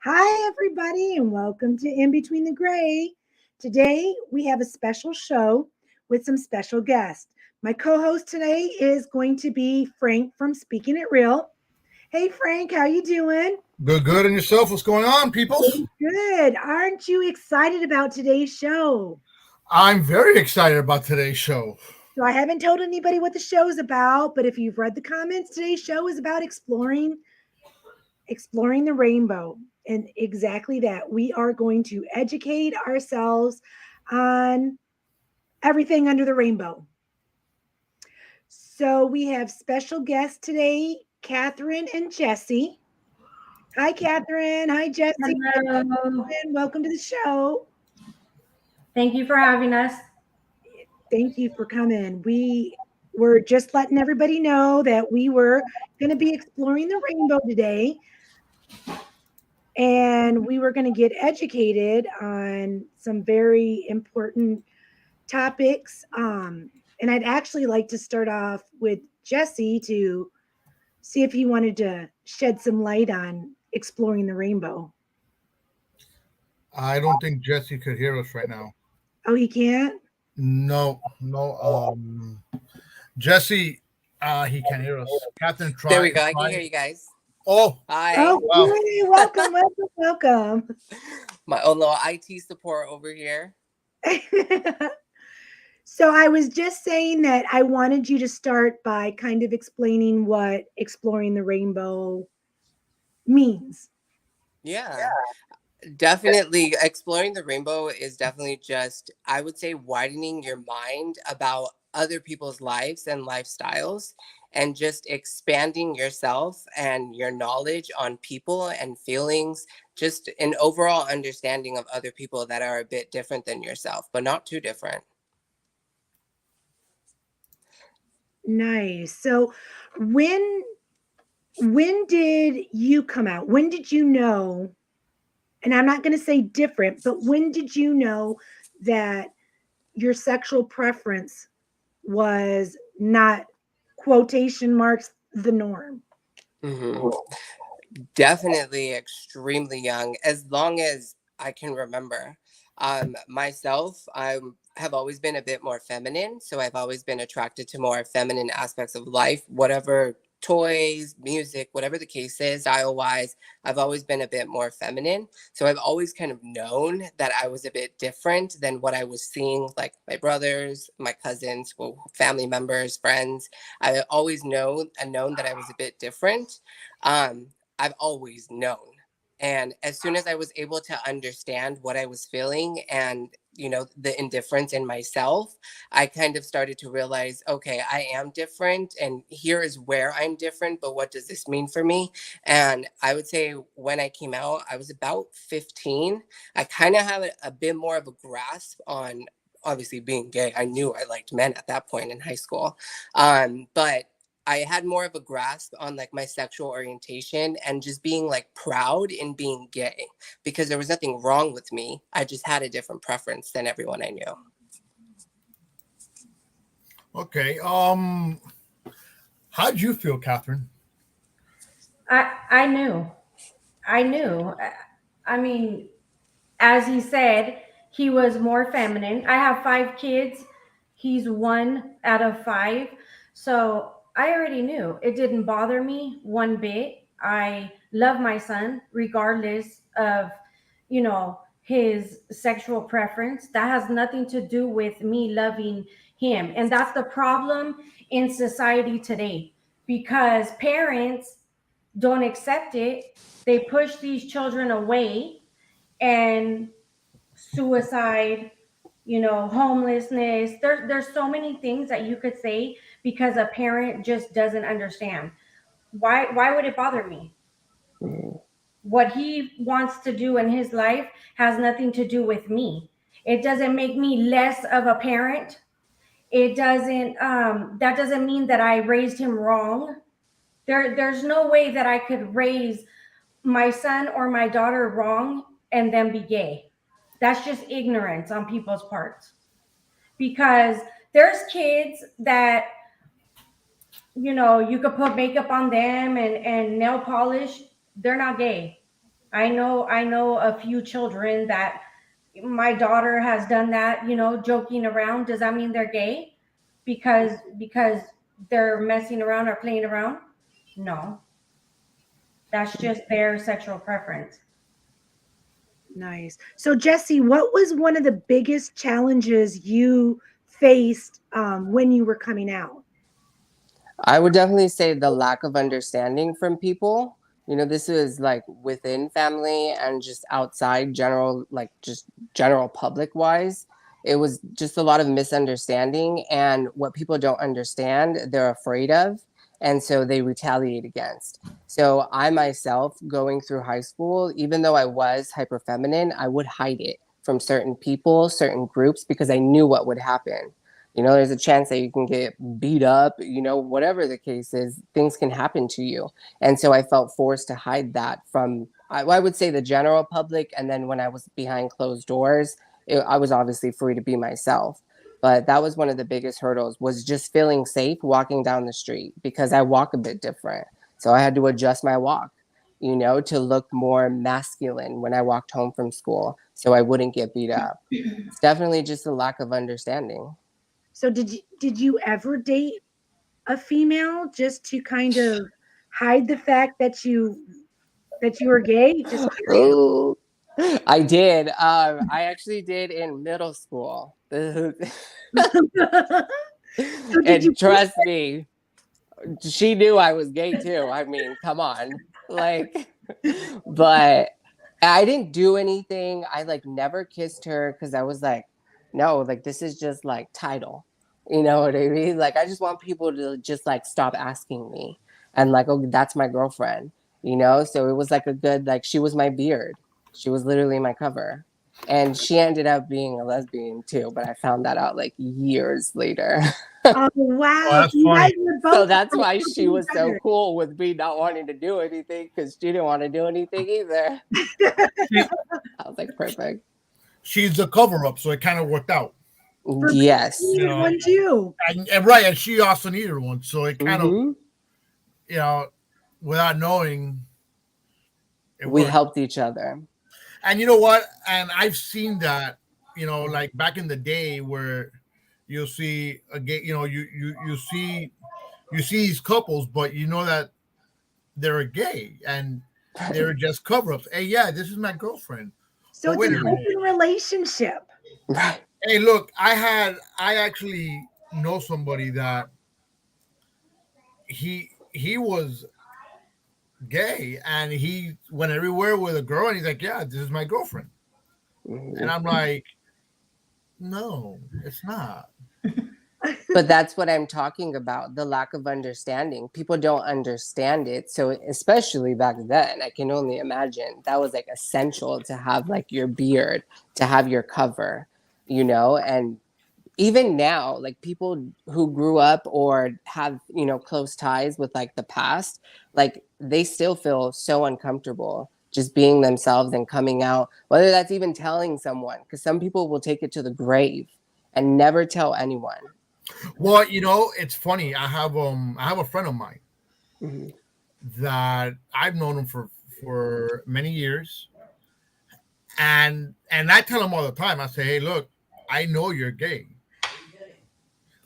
Hi, everybody, and welcome to In Between the Gray. Today, we have a special show with some special guests. My co-host today is going to be Frank from Speaking It Real. Hey, Frank, how you doing? Good. And yourself? What's going on, people? Good. Aren't you excited about today's show? I'm very excited about today's show. So I haven't told anybody what the show is about, but if you've read the comments, today's show is about exploring the rainbow. And exactly that. We are going to educate ourselves on everything under the rainbow. So we have special guests today, Catherine and Jessie. Hi, Catherine. Hi, Jessie. Hello. Welcome to the show. Thank you for having us. Thank you for coming. We were just letting everybody know that we were going to be exploring the rainbow today. And we were going to get educated on some very important topics. And I'd actually like to start off with Jessie to see if he wanted to shed some light on exploring the rainbow. I don't think Jessie could hear us right now. Oh, he can't? No. Jessie, he can't hear us. Catherine, try. There we go. I can hear you guys. Oh, hi. Oh, wow. Welcome. My own little IT support over here. So I was just saying that I wanted you to start by kind of explaining what exploring the rainbow means. Yeah. Definitely. Exploring the rainbow is definitely just, I would say, widening your mind about other people's lives and lifestyles, and just expanding yourself and your knowledge on people and feelings, just an overall understanding of other people that are a bit different than yourself, but not too different. Nice. So when did you come out? When did you know? And I'm not going to say different, but when did you know that your sexual preference was not, quotation marks, the norm? Mm-hmm. Definitely extremely young, as long as I can remember. Myself, I have always been a bit more feminine, so I've always been attracted to more feminine aspects of life, whatever toys, music, whatever the case is, style-wise, I've always been a bit more feminine. So I've always kind of known that I was a bit different than what I was seeing, like my brothers, my cousins, family members, friends. I always known that I was a bit different. I've always known. And as soon as I was able to understand what I was feeling and, the indifference in myself, I kind of started to realize, okay, I am different and here is where I'm different, but what does this mean for me? And I would say when I came out, I was about 15. I kind of have a bit more of a grasp on obviously being gay, I knew I liked men at that point in high school. But I had more of a grasp on like my sexual orientation and just being like proud in being gay, because there was nothing wrong with me. I just had a different preference than everyone I knew. Okay. How'd you feel, Catherine? I knew. I knew. I mean, as he said, he was more feminine. I have 5 kids. He's 1 out of 5. So I already knew. It didn't bother me one bit. I love my son regardless of, his sexual preference. That has nothing to do with me loving him. And that's the problem in society today, because parents don't accept it. They push these children away, and suicide, homelessness. There's so many things that you could say because a parent just doesn't understand. Why would it bother me? What he wants to do in his life has nothing to do with me. It doesn't make me less of a parent. It doesn't that doesn't mean that I raised him wrong. There's no way that I could raise my son or my daughter wrong and then be gay. That's just ignorance on people's parts. Because there's kids that, you could put makeup on them and nail polish. They're not gay. I know a few children that my daughter has done that, joking around. Does that mean they're gay? Because they're messing around or playing around? No. That's just their sexual preference. Nice. So, Jessie, what was one of the biggest challenges you faced when you were coming out? I would definitely say the lack of understanding from people. This is like within family and just outside general, like just general public wise. It was just a lot of misunderstanding, and what people don't understand, they're afraid of. And so they retaliate against. So I myself, going through high school, even though I was hyper feminine, I would hide it from certain people, certain groups, because I knew what would happen. There's a chance that you can get beat up, whatever the case is, things can happen to you. And so I felt forced to hide that from, I would say, the general public. And then when I was behind closed doors, I was obviously free to be myself. But that was one of the biggest hurdles, was just feeling safe walking down the street, because I walk a bit different. So I had to adjust my walk, to look more masculine when I walked home from school, so I wouldn't get beat up. It's definitely just a lack of understanding. So, did you ever date a female just to kind of hide the fact that you were gay? Just Ooh, I did. I actually did in middle school. so did you And trust me, she knew I was gay too. I mean, come on. Like, but I didn't do anything. I like never kissed her, because I was like, no, like this is just like title. You know what I mean? Like, I just want people to just like stop asking me, and like, oh, that's my girlfriend, So it was like a good, like, she was my beard. She was literally my cover. And she ended up being a lesbian too, but I found that out like years later. Oh wow! Oh, that's You guys funny. were both So that's why she was so together. cool with me not wanting to do anything, because she didn't want to do anything either. I was like, perfect. She's the cover up, so it kind of worked out. For me, Yes. you needed one too. And right, and she also needed one, so it kind of, Mhm. without knowing, it We worked. helped each other. And you know what? And I've seen that, like back in the day, where you'll see a gay, you see these couples, but you know that they're gay and they're just cover-ups. Hey, yeah, this is my girlfriend. So But it's wait an a minute. open relationship. Right. Hey, look, I actually know somebody that he was gay, and he went everywhere with a girl, and he's like, yeah, this is my girlfriend. And I'm like, no, it's not. But that's what I'm talking about, the lack of understanding. People don't understand it. So especially back then, I can only imagine that was like essential to have like your beard, to have your cover, and even now, like people who grew up or have, you know, close ties with like the past, like they still feel so uncomfortable just being themselves and coming out, whether that's even telling someone, because some people will take it to the grave and never tell anyone. Well, you know, it's funny. I have a friend of mine Hmm. that I've known him for many years, and I tell him all the time. I say, hey, look, I know you're gay.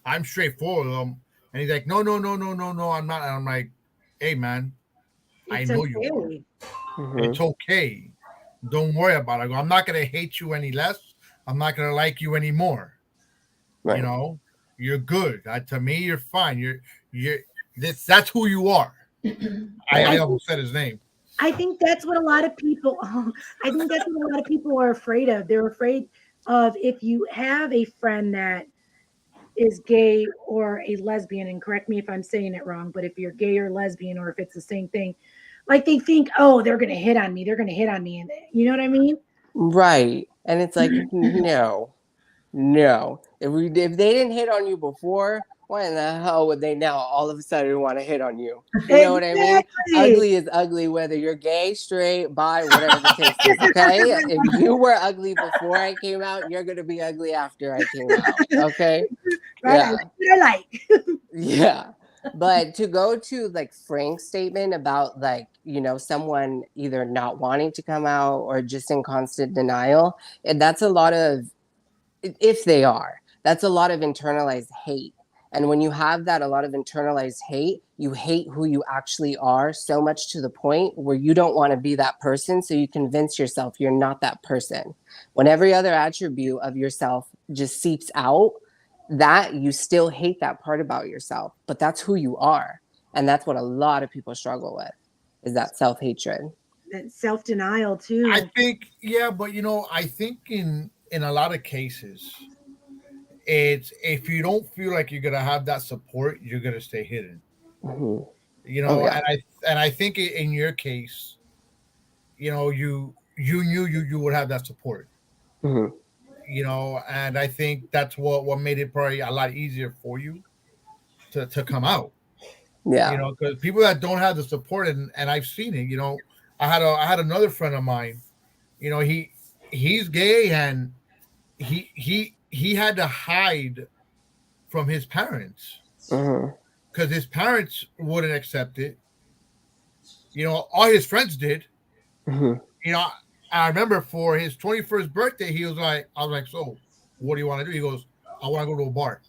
I'm straightforward with him, and he's like, no, no, no, no, no, no, I'm not. And I'm like, hey, man, I It's know you are. okay. Hmm. It's okay. Don't worry about it. I go, I'm not gonna hate you any less. I'm not gonna like you anymore. You Right. know, you're good. To me, you're fine. You're that's who you are. I I think almost said his name. I think that's what a lot of people I think that's what a lot of people are afraid of. They're afraid of if you have a friend that is gay or a lesbian, and correct me if I'm saying it wrong, but if you're gay or lesbian or if it's the same thing, like they think, oh, they're gonna hit on me, they're gonna hit on me, and you know what I mean? Right. And it's like, no, no. If they didn't hit on you before, why in the hell would they now all of a sudden want to hit on you? You know what I mean? Exactly. Ugly is ugly, whether you're gay, straight, bi, whatever the case is. Okay. If you were ugly before I came out, you're gonna be ugly after I came out. Okay. Right? I Yeah. like what I like. Yeah. But to go to like Frank's statement about like, you know, someone either not wanting to come out or just in constant denial, and that's a lot of, if they are, that's a lot of internalized hate. And when you have that, a lot of internalized hate, you hate who you actually are so much to the point where you don't want to be that person. So you convince yourself you're not that person. When every other attribute of yourself just seeps out, that you still hate that part about yourself, but that's who you are. And that's what a lot of people struggle with, is that self-hatred. That self-denial I too. think, yeah, but you know, I think in a lot of cases, it's if you don't feel like you're gonna have that support, you're gonna stay hidden. Hmm. You Oh know, yeah. and I think in your case, you know, you knew you would have that support. Hmm. You know, and I think that's what made it probably a lot easier for you to come out. You Yeah. know, because people that don't have the support, and I've seen it. You know, I had another friend of mine. You know, he's gay, and he had to hide from his parents Hmm. because his parents wouldn't accept it. You know, all his friends did. Hmm. You know, I remember for his 21st birthday, he was like, I was like, so what do you want to do? He goes, I want to go to a bar.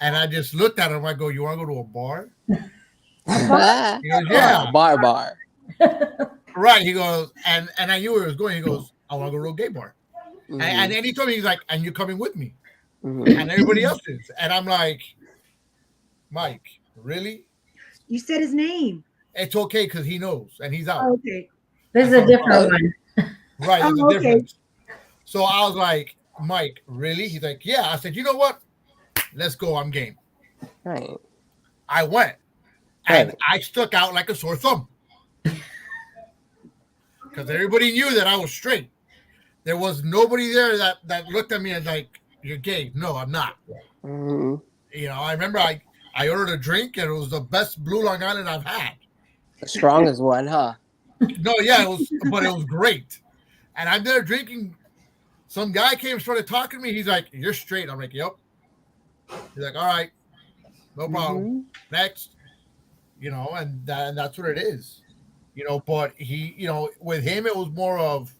And I just looked at him. I go, you want to go to a bar? A bar? He goes, Yeah, yeah. bar. Right. He goes, and I knew where he was going. He goes, I want to go to a gay bar. And Hmm. then he told me, he's like, and you're coming with me. Hmm. And everybody else is. And I'm like, Mike, really? You said his name. It's okay because he knows and he's out. Oh, okay. This is That's a not a different problem. Oh, one. Right. There's a Oh, okay. difference. So I was like, Mike, really? He's like, yeah. I said, you know what? Let's go. I'm game. right, I went and right. I stuck out like a sore thumb because everybody knew that I was straight. There was nobody there that looked at me and like, you're gay. No, I'm not. Hmm. You know, I remember I ordered a drink and it was the best Blue Long Island I've had. The strongest one, huh? No, yeah, it was, but it was great. And I'm there drinking. Some guy came and started talking to me. He's like, "You're straight." I'm like, "Yep." He's like, "All right, no problem. Hmm. Next." You know, and that's what it is. You know, but he, you know, with him, it was more of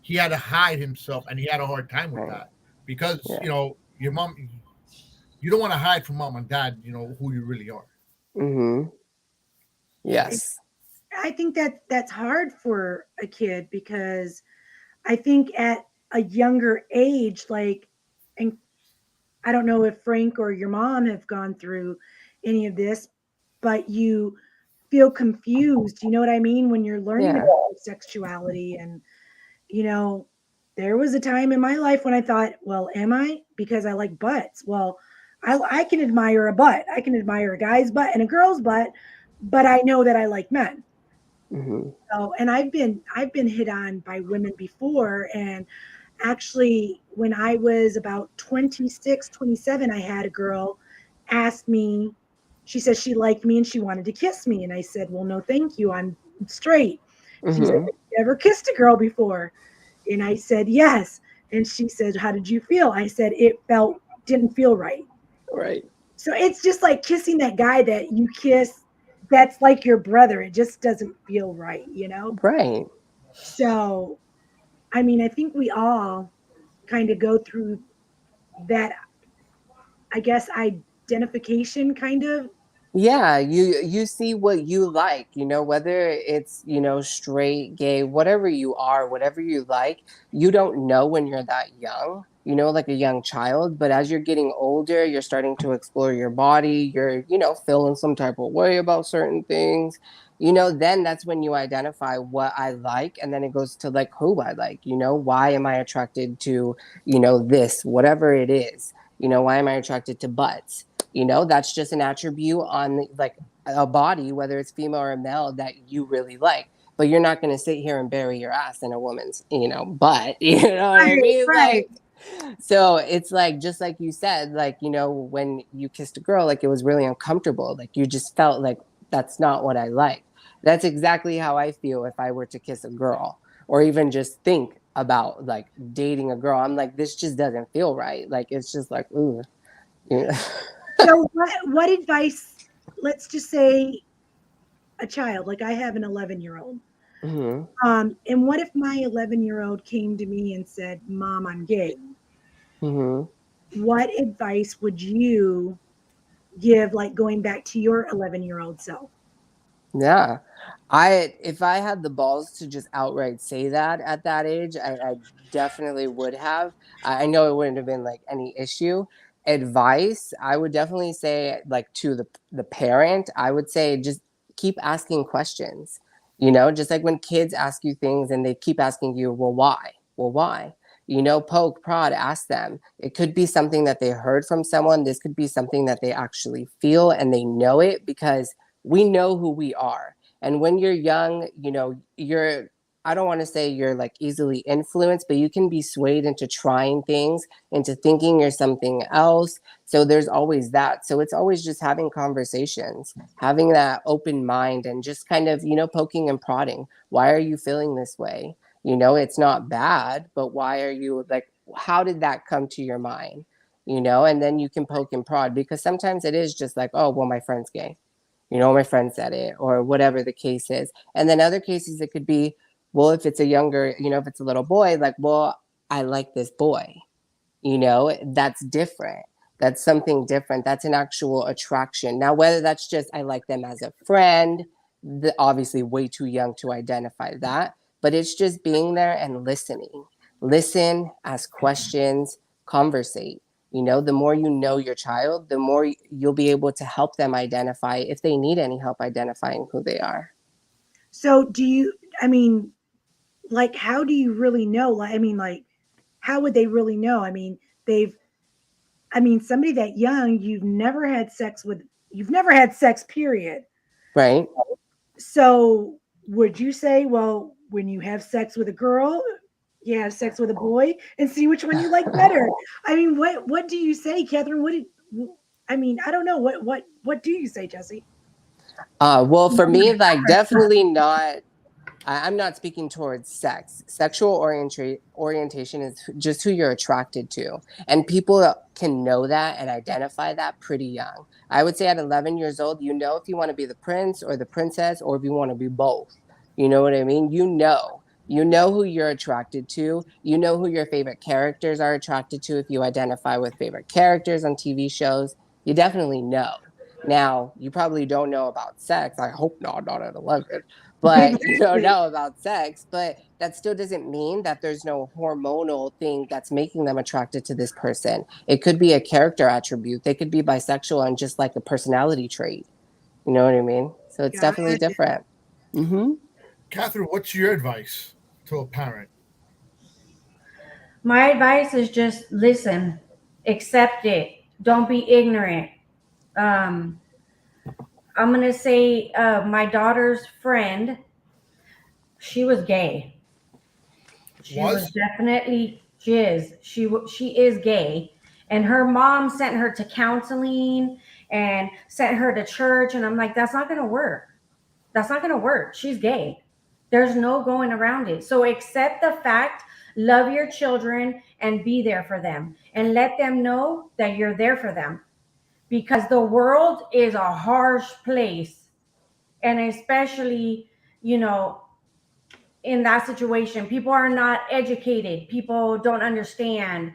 he had to hide himself, and he had a hard time with Right. that because Yeah. you know your mom, you don't want to hide from mom and dad. You know who you really are. Hmm. I Yes. I think that that's hard for a kid because I think at a younger age, like, and I don't know if Frank or your mom have gone through any of this, but you feel confused. You know what I mean? When you're learning Yeah. about sexuality. And, you know, there was a time in my life when I thought, well, am I? Because I like butts. Well, I can admire a butt. I can admire a guy's butt and a girl's butt, but I know that I like men. Hmm. So, and I've been hit on by women before, and actually, when I was about 26, 27, I had a girl ask me, she said she liked me and she wanted to kiss me. And I said, well, no, thank you. I'm straight. She said, Mm-hmm. have you ever kissed a girl before? And I said, yes. And she said, how did you feel? I said, didn't feel right. Right. So it's just like kissing that guy that you kiss that's like your brother. It just doesn't feel right, you know? Right. So, I mean, I think we all kind of go through that, I guess, identification kind of. Yeah, you see what you like, whether it's, straight, gay, whatever you are, whatever you like, you don't know when you're that young, like a young child, but as you're getting older, you're starting to explore your body, you're, feeling some type of way about certain things, then that's when you identify what I like, and then it goes to like who I like, why am I attracted to, this, whatever it is, why am I attracted to butts? That's just an attribute on like a body, whether it's female or male, that you really like. But you're not going to sit here and bury your ass in a woman's, butt. You know what I Right, mean? right. Like, so it's like, just like you said, like, when you kissed a girl, like it was really uncomfortable. Like you just felt like that's not what I like. That's exactly how I feel if I were to kiss a girl or even just think about like dating a girl. I'm like, this just doesn't feel right. Like, it's just like, ooh. Yeah. So what advice, let's just say a child, like I have an 11-year-old. Mm-hmm. And what if my 11-year-old came to me and said, Mom, I'm gay? Mm-hmm. What advice would you give, like going back to your 11-year-old self? Yeah. If I had the balls to just outright say that at that age, I definitely would have. I know it wouldn't have been like any issue. Advice, I would definitely say like to the parent, I would say just keep asking questions. Just like when kids ask you things and they keep asking you, well, why? Well, why? Poke, prod, ask them. It could be something that they heard from someone. This could be something that they actually feel and they know it, because we know who we are. And when you're young, I don't want to say you're like easily influenced, but you can be swayed into trying things, into thinking you're something else. So there's always that. So it's always just having conversations, having that open mind, and just kind of, poking and prodding. Why are you feeling this way? It's not bad, but why are you like, how did that come to your mind? And then you can poke and prod, because sometimes it is just like, oh, well, my friend's gay, my friend said it, or whatever the case is. And then other cases, it could be, well, if it's a younger, if it's a little boy, like, well, I like this boy, that's different. That's something different. That's an actual attraction. Now, whether that's just, I like them as a friend, obviously way too young to identify that, but it's just being there and listening. Listen, ask questions, conversate. The more you know your child, the more you'll be able to help them identify if they need any help identifying who they are. So I mean, like, how do you really know? Like, I mean, like, how would they really know? I mean, somebody that young, you've never had sex, period. Right? So would you say, well, when you have sex with a girl, you have sex with a boy and see which one you like better? I mean, what do you say, Catherine? I mean, I don't know. What do you say, Jessie? Well, for me, like, definitely not. I'm not speaking towards sex. Sexual orientation is just who you're attracted to. And people can know that and identify that pretty young. I would say at 11 years old, if you want to be the prince or the princess, or if you want to be both. You know what I mean? You know who you're attracted to. You know who your favorite characters are attracted to. If you identify with favorite characters on TV shows, you definitely know. Now, you probably don't know about sex. I hope not at 11, but you don't Exactly. know about sex. But that still doesn't mean that there's no hormonal thing that's making them attracted to this person. It could be a character attribute. They could be bisexual and just like a personality trait. You know what I mean? So it's definitely Gotcha. different. Mm-hmm. Catherine, what's your advice to a parent? My advice is just listen, accept it, don't be ignorant. Um, I'm gonna say my daughter's friend, she was gay. She was Was? definitely She is gay, and her mom sent her to counseling and sent her to church, and I'm like, that's not going to work. That's not going to work. She's gay. There's no going around it. So accept the fact, love your children, and be there for them, and let them know that you're there for them, because the world is a harsh place, and especially, you know, in that situation, people are not educated, people don't understand.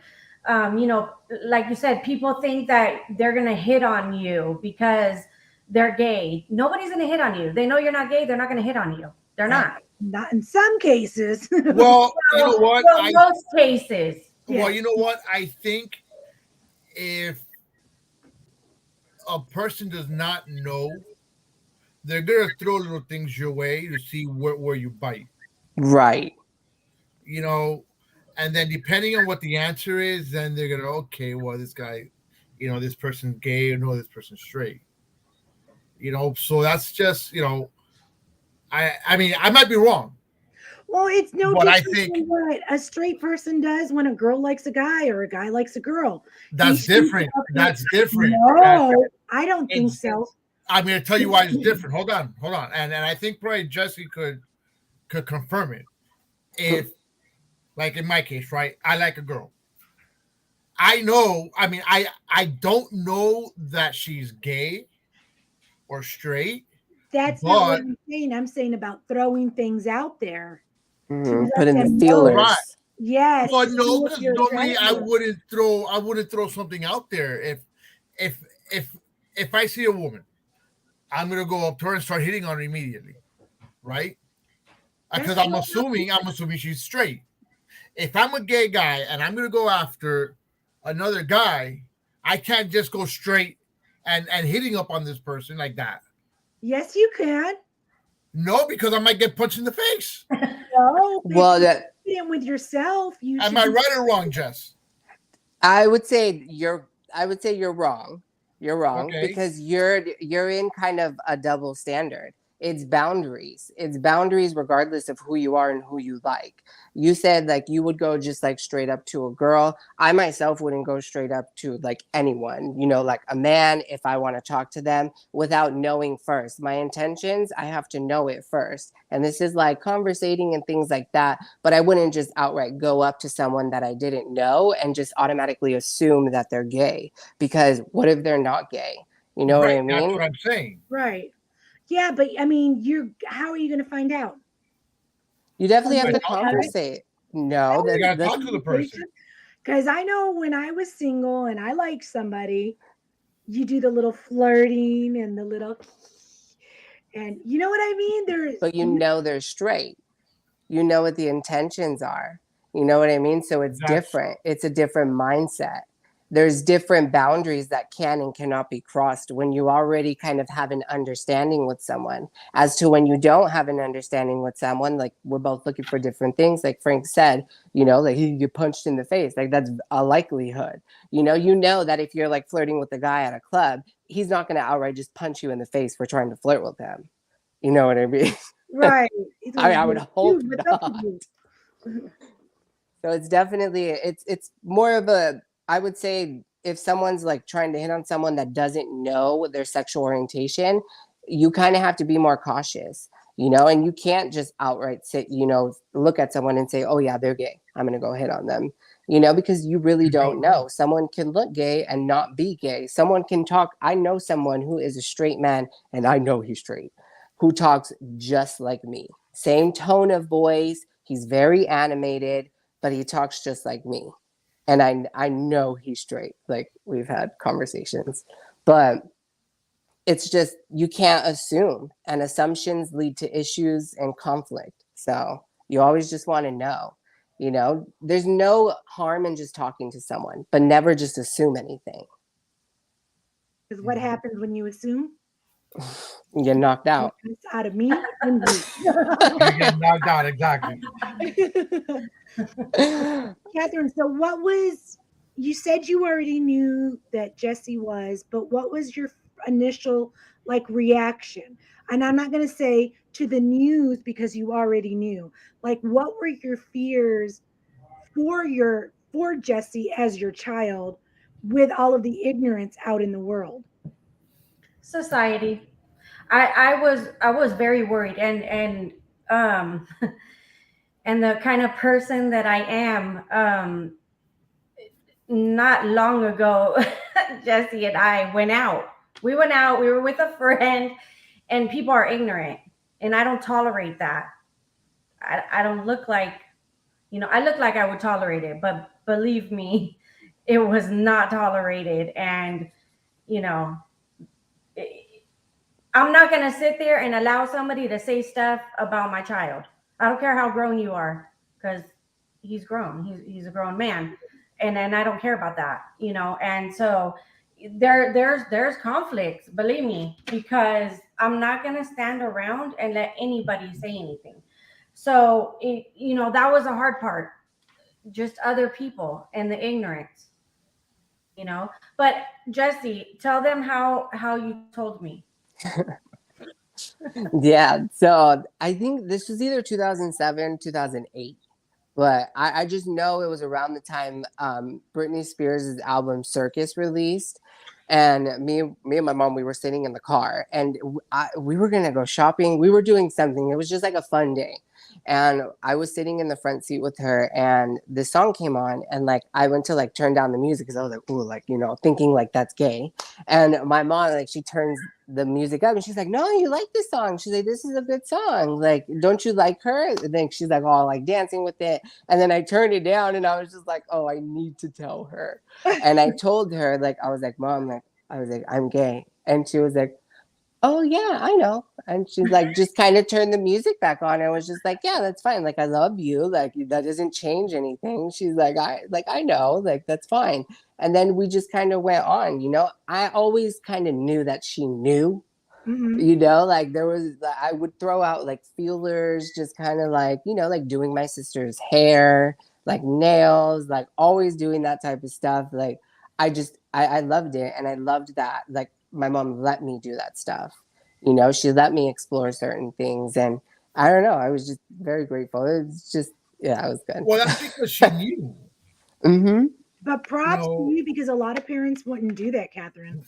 You know, like you said, people think that they're going to hit on you because they're gay. Nobody's going to hit on you. They know you're not gay, they're not going to hit on you. They're not. Not in some cases. Well, you know what? Well, most cases. Well, you know what? I think if a person does not know, they're gonna throw little things your way to see where you bite. Right. You know, and then depending on what the answer is, then they're gonna okay, well, this guy, this person's gay or no, this person's straight. So that's just I mean I might be wrong, Well, it's no but I different think than what a straight person does when a girl likes a guy or a guy likes a girl. that's different. That's different. No, I don't think so. I'm gonna tell you why it's different. Hold on, and I think probably Jessie could confirm it. If like in my case, right, I like a girl. I know. I mean, I don't know that she's gay or straight. That's not what I'm saying. I'm saying about throwing things out there. Put in the them feelers. know. Right. Yes. Well, no, what because you're normally I attracted. wouldn't throw something out there. If if I see a woman, I'm gonna go up to her and start hitting on her immediately, right? Because I'm assuming she's straight. If I'm a gay guy and I'm gonna go after another guy, I can't just go straight and hitting up on this person like that. Yes, you can. No, because I might get punched in the face. No, Well, that with yourself, you Am should I be- right or wrong, Jess? I would say you're wrong. You're wrong Okay. because you're in kind of a double standard. It's boundaries. It's boundaries regardless of who you are and who you like. You said like you would go just like straight up to a girl. I myself wouldn't go straight up to like anyone, like a man if I want to talk to them without knowing first. My intentions, I have to know it first. And this is like conversating and things like that, but I wouldn't just outright go up to someone that I didn't know and just automatically assume that they're gay, because what if they're not gay? You know what I mean? That's what I'm saying. Right. Yeah, but I mean, how are you going to find out? You definitely have to Talk to them. conversate. No, You gotta that's talk to the person. Because I know when I was single and I liked somebody, you do the little flirting and the little, and you know what I mean? but they're straight. You know what the intentions are. You know what I mean? So it's different. It's a different mindset. There's different boundaries that can and cannot be crossed when you already kind of have an understanding with someone. As to when you don't have an understanding with someone, like we're both looking for different things. Like Frank said, like he get punched in the face. Like that's a likelihood. You know that if you're like flirting with a guy at a club, he's not going to outright just punch you in the face for trying to flirt with him. You know what I mean? Right. I would hope not. So it's definitely it's more of a, I would say, if someone's like trying to hit on someone that doesn't know their sexual orientation, you kind of have to be more cautious, and you can't just outright sit, look at someone and say, oh yeah, they're gay, I'm gonna go hit on them, because you really don't know. Someone can look gay and not be gay. Someone can talk. I know someone who is a straight man, and I know he's straight, who talks just like me. Same tone of voice. He's very animated, but he talks just like me. And I know he's straight. Like we've had conversations, but it's just, you can't assume, and assumptions lead to issues and conflict. So you always just want to know, there's no harm in just talking to someone, but never just assume anything. Because what happens when you assume? You get knocked out. It's out of me and you. You get knocked out, exactly. Catherine, so you said you already knew that Jessie was, but what was your initial reaction? And I'm not going to say to the news because you already knew. Like, what were your fears for Jessie as your child with all of the ignorance out in the world? Society. I was very worried, um and the kind of person that I am, not long ago, Jesse and I went out. We went out, we were with a friend, and people are ignorant. And I don't tolerate that. I don't look like, I look like I would tolerate it, but believe me, it was not tolerated. And, you know, I'm not going to sit there and allow somebody to say stuff about my child. I don't care how grown you are, because he's grown. He's a grown man, and I don't care about that, And so there's conflicts, believe me, because I'm not going to stand around and let anybody say anything. So that was the hard part, just other people and the ignorance, But Jesse, tell them how you told me. Yeah, so I think this was either 2007, 2008. But I just know it was around the time Britney Spears' album Circus released. And me and my mom, we were sitting in the car, and we were going to go shopping. We were doing something. It was just like a fun day. And I was sitting in the front seat with her, and this song came on, and like I went to like turn down the music because I was like, ooh, like, thinking like that's gay. And my mom, like, she turns the music up and she's like, no, you like this song. She's like, this is a good song. Like, don't you like her? And then she's like, oh, like dancing with it. And then I turned it down and I was just like, oh, I need to tell her. And I told her, like, I was like, Mom, like, I was like, I'm gay. And she was like, oh yeah, I know. And she's like, just kind of turned the music back on. I was just like, yeah, that's fine. Like, I love you. Like, that doesn't change anything. She's like, I know, like, that's fine. And then we just kind of went on, I always kind of knew that she knew, like there was, I would throw out like feelers, just kind of like, like doing my sister's hair, like nails, like always doing that type of stuff. Like, I loved it. And I loved that. Like, my mom let me do that stuff. She let me explore certain things. And I don't know, I was just very grateful. It's just, yeah, it was good. Well, that's because she knew. Mm-hmm. But props to you, because a lot of parents wouldn't do that, Catherine.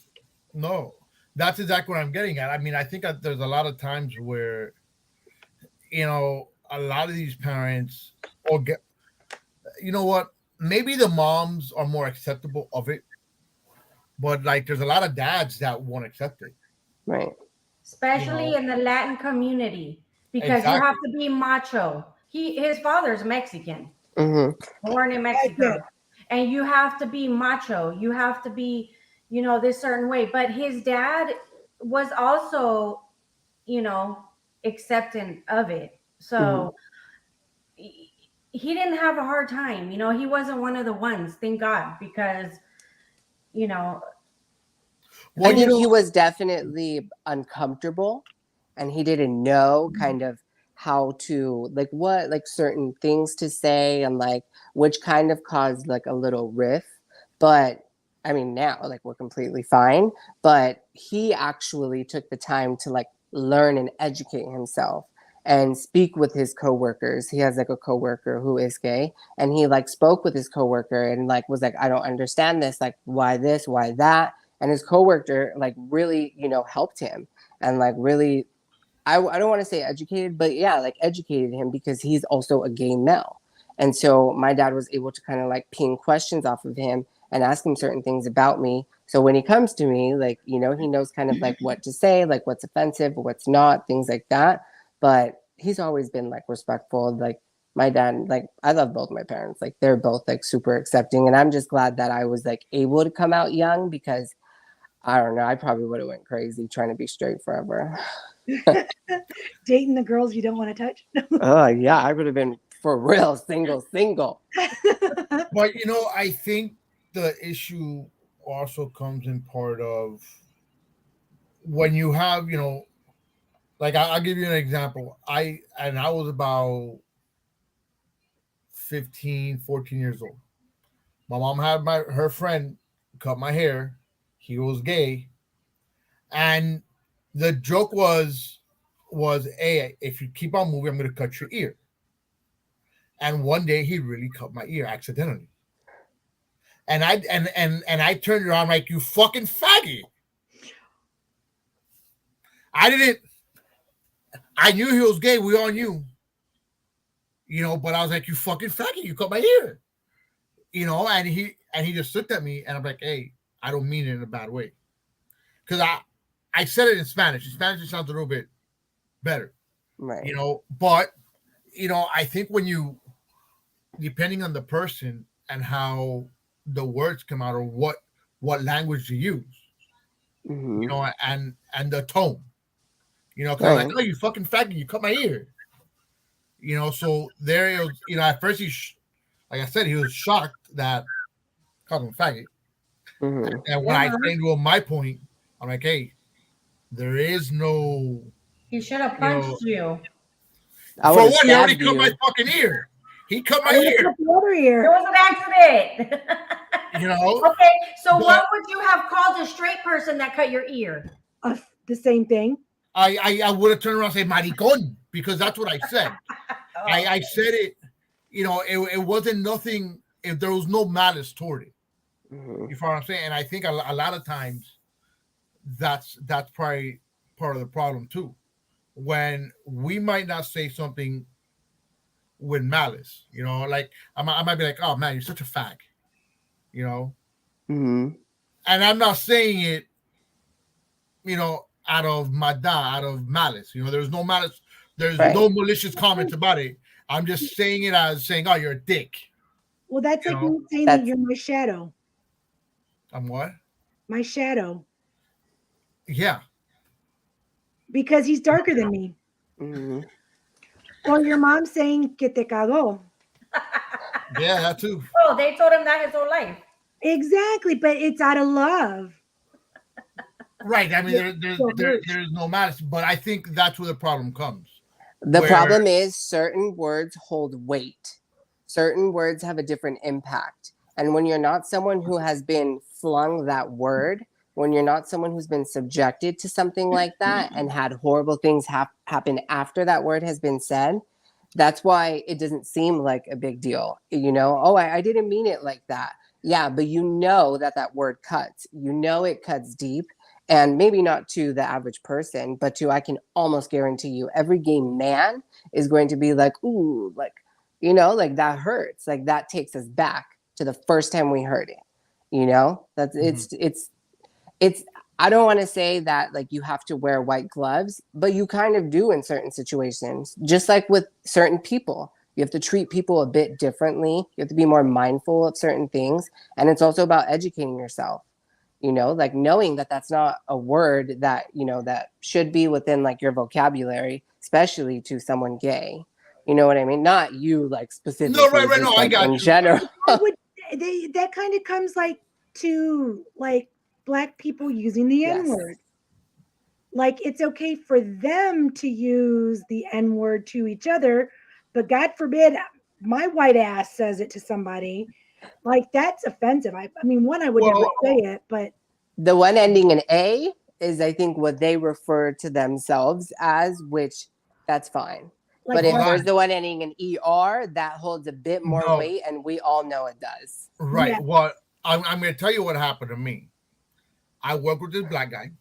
No, that's exactly what I'm getting at. I mean, I think that there's a lot of times where, a lot of these parents or get, what, maybe the moms are more acceptable of it, but like there's a lot of dads that won't accept it. Right. Especially in the Latin community, because you have to be macho. His father's Mexican, born in Mexico, and you have to be macho. You have to be, this certain way. But his dad was also, accepting of it. So he didn't have a hard time. He wasn't one of the ones, thank God, because, I think he was definitely uncomfortable, and he didn't know kind of how to, like, what, like, certain things to say, and like which kind of caused like a little riff. But I mean, now like we're completely fine. But he actually took the time to like learn and educate himself and speak with his coworkers. He has like a coworker who is gay, and he like spoke with his coworker and like was like, I don't understand this, like, why this, why that. And his coworker like really, helped him, and like really, I don't want to say educated, but yeah, like educated him, because he's also a gay male. And so my dad was able to kind of like ping questions off of him and ask him certain things about me. So when he comes to me, like, he knows kind of like what to say, like what's offensive, what's not, things like that. But he's always been like respectful. Like, my dad, like, I love both my parents. Like, they're both like super accepting. And I'm just glad that I was like able to come out young, because I don't know, I probably would have went crazy trying to be straight forever. Dating the girls you don't want to touch. Oh yeah, I would have been for real single. But I think the issue also comes in part of when you have, like I'll give you an example. I was about 15, 14 years old. My mom had her friend cut my hair. He was gay, and the joke was, hey, if you keep on moving, I'm gonna cut your ear. And one day he really cut my ear accidentally. And I turned around like, you fucking faggot. I knew he was gay. We all knew. But I was like, you fucking faggot, you cut my ear. And he just looked at me and I'm like, hey, I don't mean it in a bad way. Because I said it in Spanish. In Spanish it sounds a little bit better. Right. But I think when you, depending on the person and how the words come out or what language you use, Mm-hmm. and the tone, because I was like, oh, you fucking faggot, you cut my ear. So there it was, at first like I said, he was shocked that I called him a faggot. Mm-hmm. And when I explained to him my point, I'm like, hey, there is no. He should have punched you. I For would've what? He already stabbed cut you. my fucking ear. He cut my I would've ear. cut the other It ear. was an accident. Okay, so But- what would you have called a straight person that cut your ear? The same thing. I would have turned around and said maricón, because that's what I said. I said it, it wasn't nothing, if there was no malice toward it. Mm-hmm. You follow what I'm saying? And I think a lot of times that's probably part of the problem too. When we might not say something with malice, like I might be like, oh man, you're such a fag, Mm-hmm. and I'm not saying it, out of out of malice. There's no malice, there's no malicious comments about it. I'm just saying it as saying, oh, you're a dick. Well, that's like me saying That's- that you're my shadow. I'm what? My shadow. Yeah. Because he's darker than me. Mm-hmm. Or your mom saying que te cagó. Yeah, that too. Oh, they told him that his whole life. Exactly, but it's out of love. Right. I mean, there's no malice, but I think that's where the problem comes. The problem is certain words hold weight. Certain words have a different impact. And when you're not someone who has been flung that word, when you're not someone who's been subjected to something like that and had horrible things happen after that word has been said, that's why it doesn't seem like a big deal. Oh, I didn't mean it like that. Yeah, but that word cuts. It cuts deep. And maybe not to the average person, but to, I can almost guarantee you, every gay man is going to be like, ooh, like, like that hurts. Like that takes us back to the first time we heard it. That's it's I don't want to say that like you have to wear white gloves, but you kind of do in certain situations. Just like with certain people, you have to treat people a bit differently. You have to be more mindful of certain things. And it's also about educating yourself. Like knowing that that's not a word that, that should be within like your vocabulary, especially to someone gay. You know what I mean? Not you like specifically. No, right. No, like, I got in you. general. That kind of comes like to like Black people using the N-word. Like it's okay for them to use the N-word to each other, but God forbid my white ass says it to somebody. Like that's offensive. I mean, I would never say it, but the one ending in A is, I think, what they refer to themselves as, which that's fine. Like, but if there's the one ending in ER, that holds a bit more weight, and we all know it does. Right. Yeah. Well, I'm going to tell you what happened to me. I worked with this Black guy.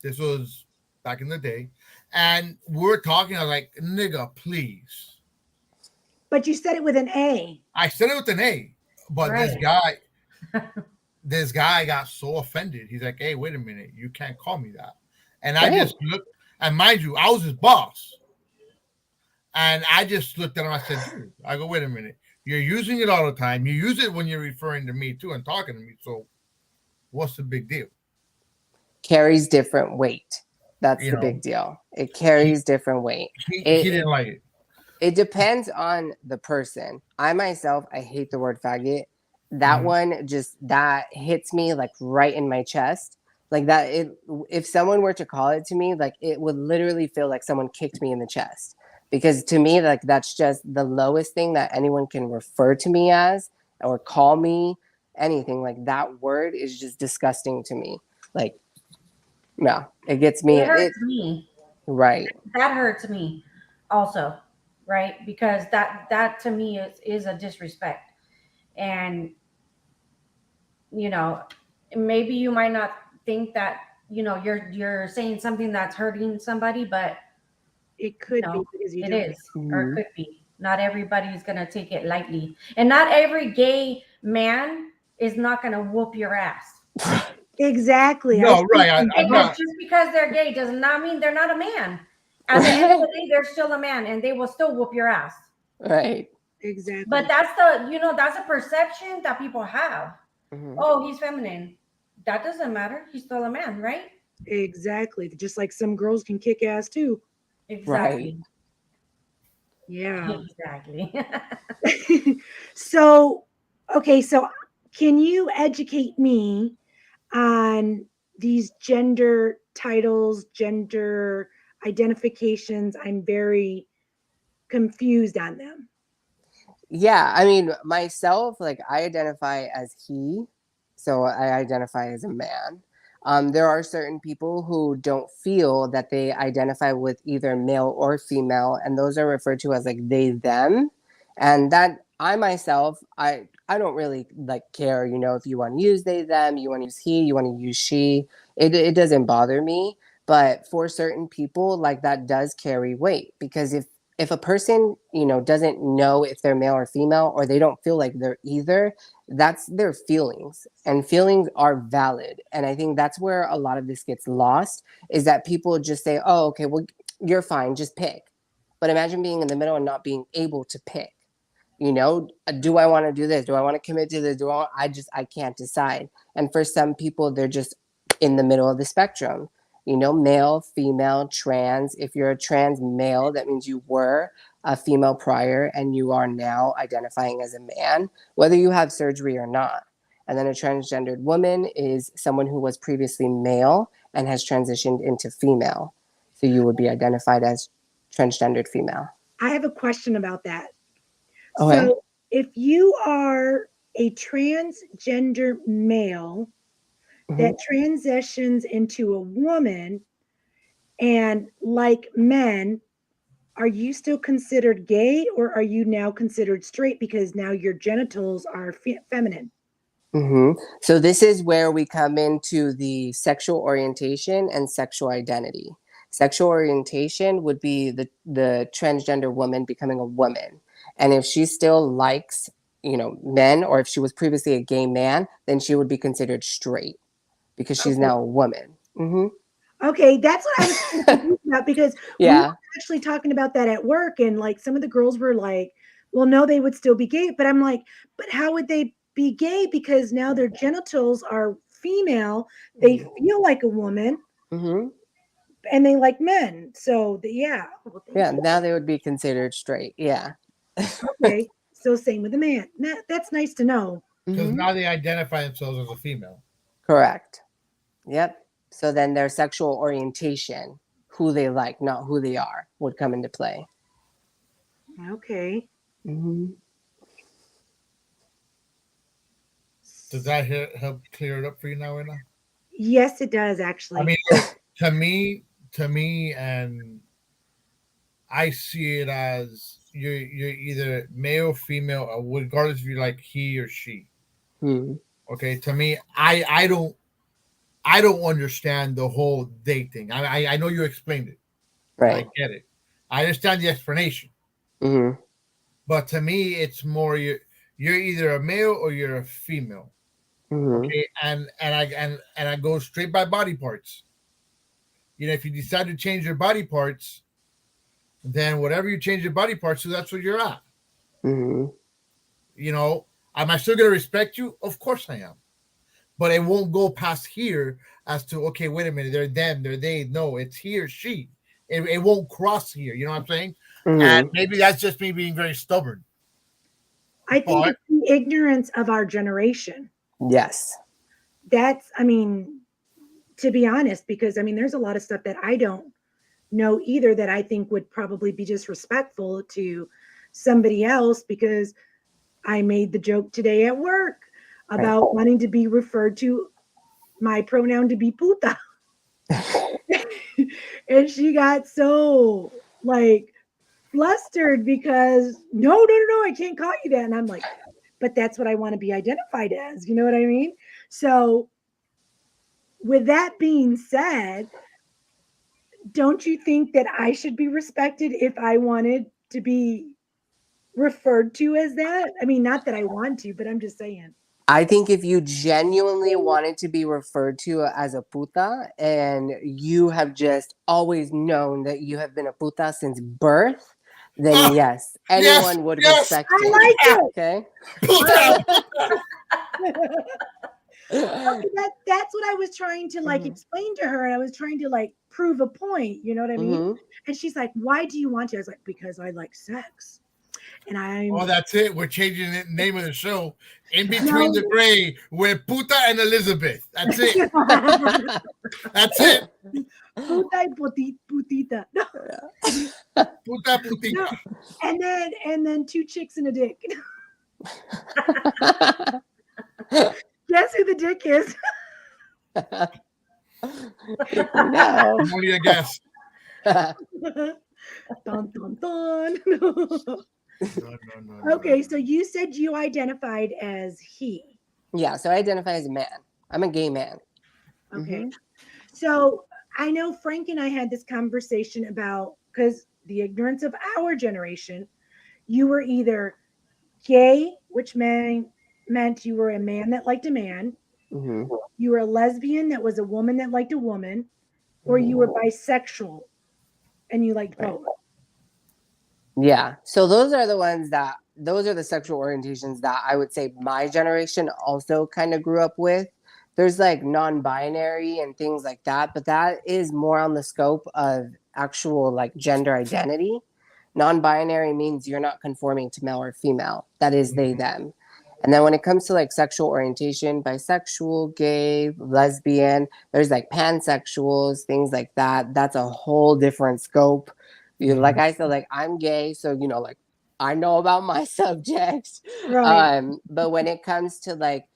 This was back in the day. And we were talking. I was like, nigga, please. But you said it with an A. I said it with an A. But this guy got so offended. He's like, hey, wait a minute. You can't call me that. And I just looked. And mind you, I was his boss. And I just looked at him. I said, dude, I go, wait a minute. You're using it all the time. You use it when you're referring to me too and talking to me. So what's the big deal? Carries different weight. That's the big deal. It carries different weight. He didn't like it. It depends on the person. I myself, I hate the word faggot. That one that hits me like right in my chest. Like that, if someone were to call it to me, like it would literally feel like someone kicked me in the chest. Because to me, like that's just the lowest thing that anyone can refer to me as or call me anything. Like that word is just disgusting to me. Like, no, it gets me. It hurts me. Right. That hurts me also. Right. Because that to me is a disrespect. And you know, maybe you might not think that, you're saying something that's hurting somebody, but It could be because you it don't. is, or it Mhm. could be. Not everybody's gonna take it lightly, and not every gay man is not gonna whoop your ass. Exactly. I No, see right. I'm Because not. just because they're gay does not mean they're not a man. At the end of the day, they're still a man, and they will still whoop your ass. Right. But exactly. that's a perception that people have. Mhm. Oh, he's feminine. That doesn't matter. He's still a man, right? Exactly. Just like some girls can kick ass too. Right. Exactly. Yeah. Exactly. So, okay, so can you educate me on these gender titles, gender identifications? I'm very confused on them. Yeah, I mean, myself, like I identify as he, so I identify as a man. There are certain people who don't feel that they identify with either male or female, and those are referred to as like they, them. And that I myself, I don't really like care, if you want to use they, them, you want to use he, you want to use she. It doesn't bother me. But for certain people, like that does carry weight because if a person doesn't know if they're male or female or they don't feel like they're either, that's their feelings, and feelings are valid. And I think that's where a lot of this gets lost, is that people just say, oh, okay, well, you're fine, just pick. But imagine being in the middle and not being able to pick. Do I want to do this? Do I want to commit to this? I can't decide. And for some people, they're just in the middle of the spectrum, male, female, trans. If you're a trans male, that means you were a female prior and you are now identifying as a man, whether you have surgery or not. And then a transgendered woman is someone who was previously male and has transitioned into female. So you would be identified as transgendered female. I have a question about that. Okay. So, if you are a transgender male Mhm. that transitions into a woman and like men, are you still considered gay or are you now considered straight because now your genitals are feminine? So this is where we come into the sexual orientation and sexual identity. Sexual orientation would be the transgender woman becoming a woman. And if she still likes, men, or if she was previously a gay man, then she would be considered straight because she's Okay. now a woman. Okay, that's what I was kind of confused about because we were Yeah. actually talking about that at work, and like some of the girls were like, well, no, they would still be gay. But I'm like, but how would they be gay? Because now their genitals are female, they feel like a woman, hmm and they like men. So, yeah. Well, thank Yeah. you. Now they would be considered straight. Yeah. Okay. So, same with the man. That's nice to know. Because hmm now they identify themselves as a female. Correct. Yep. So then their sexual orientation, who they like, not who they are, would come into play. Okay. Mm-hmm. Does that help clear it up for you now, Anna? Yes, it does I mean, actually. look, to me, and I see it as you're either male, female, or regardless if you like he or she. Hmm. Okay, to me, I don't understand the whole date thing. I know you explained it. I Right. get it. I understand the explanation, Mm-hmm. but to me, it's more you're either a male or you're a female. Mm-hmm. Okay, and I go straight by body parts. If you decide to change your body parts, then whatever you change your body parts to, that's what you're at. Mm-hmm. You know, am I still gonna respect you? Of course I am. But it won't go past here as to, okay, wait a minute, they're them, they're they. No, it's he or she. It won't cross here. You know what I'm saying? And Mm-hmm. maybe that's just me being very stubborn. I think But it's the ignorance of our generation. Yes. I mean, to be honest, because I mean, there's a lot of stuff that I don't know either that I think would probably be disrespectful to somebody else because I made the joke today at work Right. about wanting to be referred to my pronoun to be puta. And she got so like flustered because no, I can't call you that. And I'm like, but that's what I want to be identified as. You know what I mean? So, with that being said, don't you think that I should be respected if I wanted to be referred to as that? I mean, not that I want to, but I'm just saying. I think if you genuinely wanted to be referred to as a puta and you have just always known that you have been a puta since birth, then Ah, yes, yes, anyone would yes. respect I you. like it. Okay. Puta. Okay, that's what I was trying to like Mhm. explain to her, and I was trying to like prove a point. You know what I mean? Mhm. And she's like, "Why do you want to?" I was like, "Because I like sex." And Oh, I'm that's it. We're changing the name of the show. In between no. the gray, with Puta and Elizabeth. That's it. That's it. Puta y putita. No, Puta putita. no. And then two chicks and a dick. Guess who the dick is? No. I'm only a guess. Dun dun dun. No. Okay, so you said you identified as he. Yeah, so I identify as a man. I'm a gay man. Okay. Mhm. So I know Frank and I had this conversation about because the ignorance of our generation, you were either gay, which meant you were a man that liked a man, Mhm. you were a lesbian that was a woman that liked a woman, or you Mhm. were bisexual and you liked Right. both. Yeah. So those are the sexual orientations that I would say my generation also kind of grew up with. There's like non-binary and things like that, but that is more on the scope of actual like gender identity. Non-binary means you're not conforming to male or female. That is they, them. And then when it comes to like sexual orientation, bisexual, gay, lesbian, there's like pansexuals, things like that. That's a whole different scope. Like I said, like I'm gay, so like I know about my subjects. Right. But when it comes to like,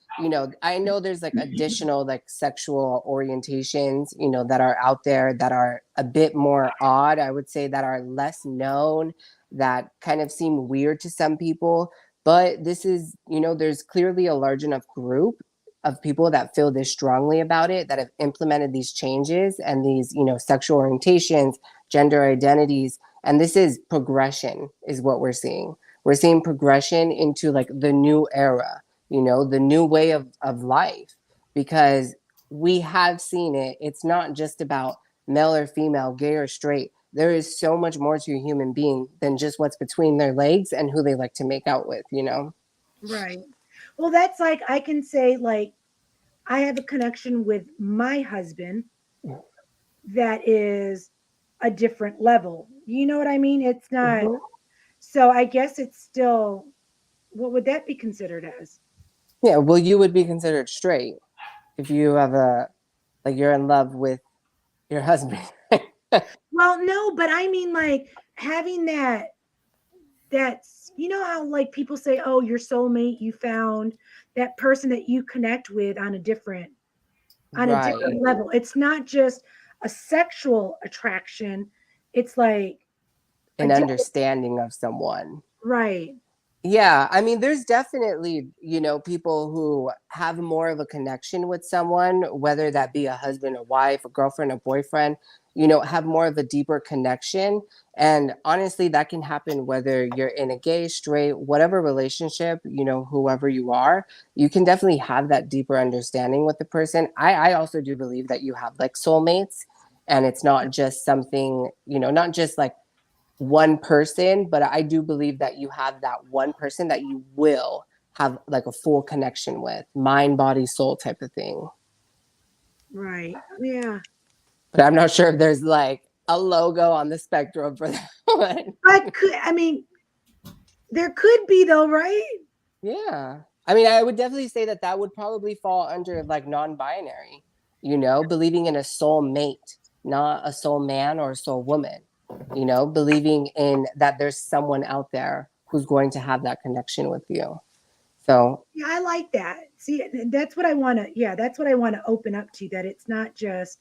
I know there's like additional like sexual orientations, that are out there that are a bit more odd, I would say, that are less known, that kind of seem weird to some people. But this is, there's clearly a large enough group of people that feel this strongly about it, that have implemented these changes and these, sexual orientations, gender identities. And this is progression, is what we're seeing. We're seeing progression into like the new era, the new way of life, because we have seen it. It's not just about male or female, gay or straight. There is so much more to a human being than just what's between their legs and who they like to make out with. Right. Well, that's like I can say like I have a connection with my husband that is a different level. You know what I mean? It's not Mhm. so I guess it's still what would that be considered as? Yeah, well, you would be considered straight if you have you're in love with your husband. Well, no, but I mean like having that's you know how like people say, "Oh, your soulmate, you found that person that you connect with on a Right. different level." It's not just a sexual attraction. It's like a An different understanding of someone. right. Yeah, I mean, there's definitely, people who have more of a connection with someone, whether that be a husband, a wife, a girlfriend, a boyfriend, have more of a deeper connection. And honestly, that can happen whether you're in a gay, straight, whatever relationship, whoever you are, you can definitely have that deeper understanding with the person. I also do believe that you have like soulmates, and it's not just something, not just like one person, but I do believe that you have that one person that you will have like a full connection with, mind, body, soul type of thing. Right. Yeah. But I'm not sure if there's like a logo on the spectrum for that one. I mean, there could be though, right? Yeah. I mean, I would definitely say that that would probably fall under like non-binary, believing in a soul mate, not a soul man or a soul woman, believing in that there's someone out there who's going to have that connection with you. So, Yeah, I like that. See, that's what I want to, yeah, that's what I want to open up to that it's not just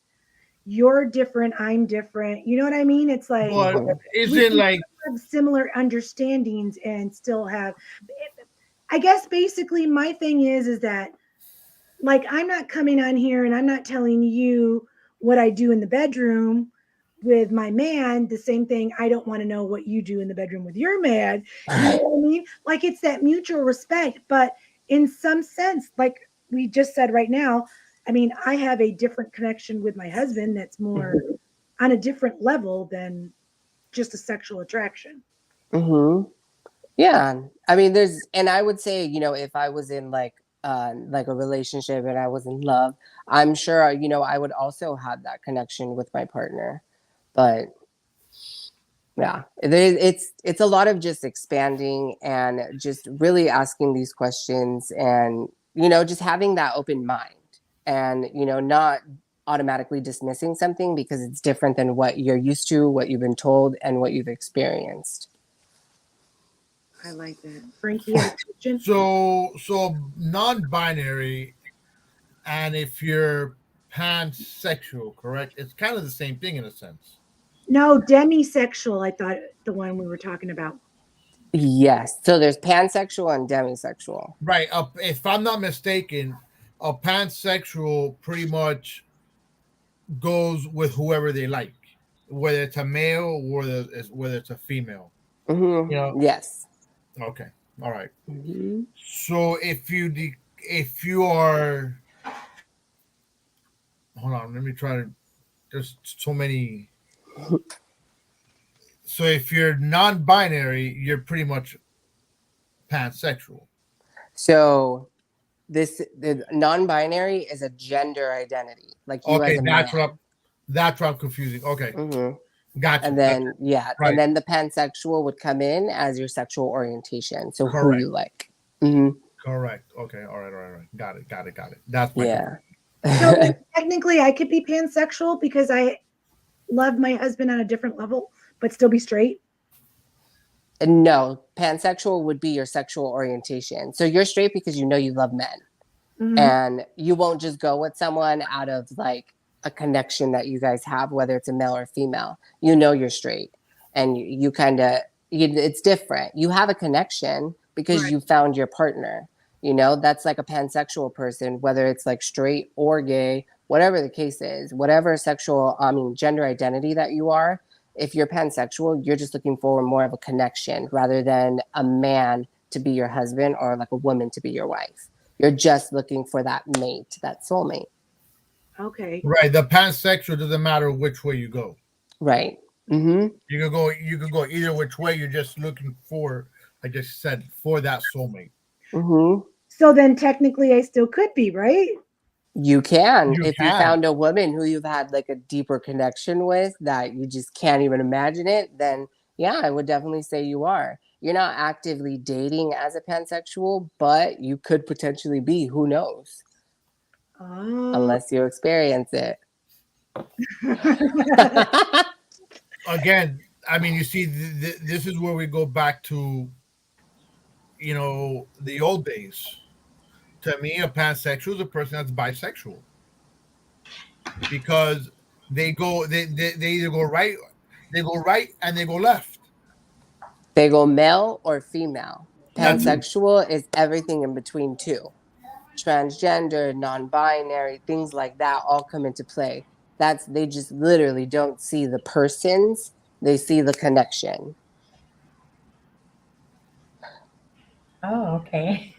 you're different, I'm different. You know what I mean? It's like But mhm. we isn't can like have similar understandings and still have, I guess basically my thing is that like I'm not coming on here and I'm not telling you what I do in the bedroom with my man. The same thing, I don't want to know what you do in the bedroom with your man. You know what I mean? Like it's that mutual respect, but in some sense, like we just said right now, I mean, I have a different connection with my husband that's more on a different level than just a sexual attraction. Mm-hmm. Yeah. I mean, and I would say, if I was in like a relationship and I was in love, I'm sure, I would also have that connection with my partner. But yeah, it's a lot of just expanding and just really asking these questions and, just having that open mind and, not automatically dismissing something because it's different than what you're used to, what you've been told, and what you've experienced. I like that. Frankie, you have a question? So non-binary, and if you're pansexual, correct? It's kind of the same thing in a sense. No, demisexual, I thought the one we were talking about. Yes. So there's pansexual and demisexual. Right. If I'm not mistaken, a pansexual pretty much goes with whoever they like, whether it's a male or whether it's a female. Mm-hmm. Yes. Okay. All right. Mm-hmm. So if you are, hold on, let me try to. There's so many. So if you're non-binary, you're pretty much pansexual. So the non-binary is a gender identity, like you as Okay, a man. That's what I'm confusing. Okay, gotcha. And then right. and then the pansexual would come in as your sexual orientation, so Correct. who you like. Mm-hmm. Correct. Okay. All right. Got it. That's my Yeah. So then technically, I could be pansexual because I love my husband on a different level, but still be straight. No, pansexual would be your sexual orientation. So you're straight because you love men. Mm-hmm. And you won't just go with someone out of like a connection that you guys have, whether it's a male or female. You're straight, and you kind of, it's different. You have a connection because Right. you found your partner. That's like a pansexual person, whether it's like straight or gay, whatever the case is, whatever gender identity that you are. If you're pansexual, you're just looking for more of a connection rather than a man to be your husband or like a woman to be your wife. You're just looking for that mate, that soulmate. Okay. Right. The pansexual doesn't matter which way you go. Right. Mm-hmm. You could go either which way. You're just looking for, I just said, for that soulmate. Mm-hmm. So then technically, I still could be, right? You can. You If you can. found a woman who you've had like a deeper connection with that you just can't even imagine it, then yeah, I would definitely say you are. You're not actively dating as a pansexual, but you could potentially be. Who knows? Oh. Unless you experience it. Again, I mean, you see, this is where we go back to, the old days. To me, a pansexual is a person that's bisexual because they either go right and they go left. They go male or female. That's it. Pansexual is everything in between too. Transgender, non-binary, things like that all come into play. They just literally don't see the persons, they see the connection. Oh, okay.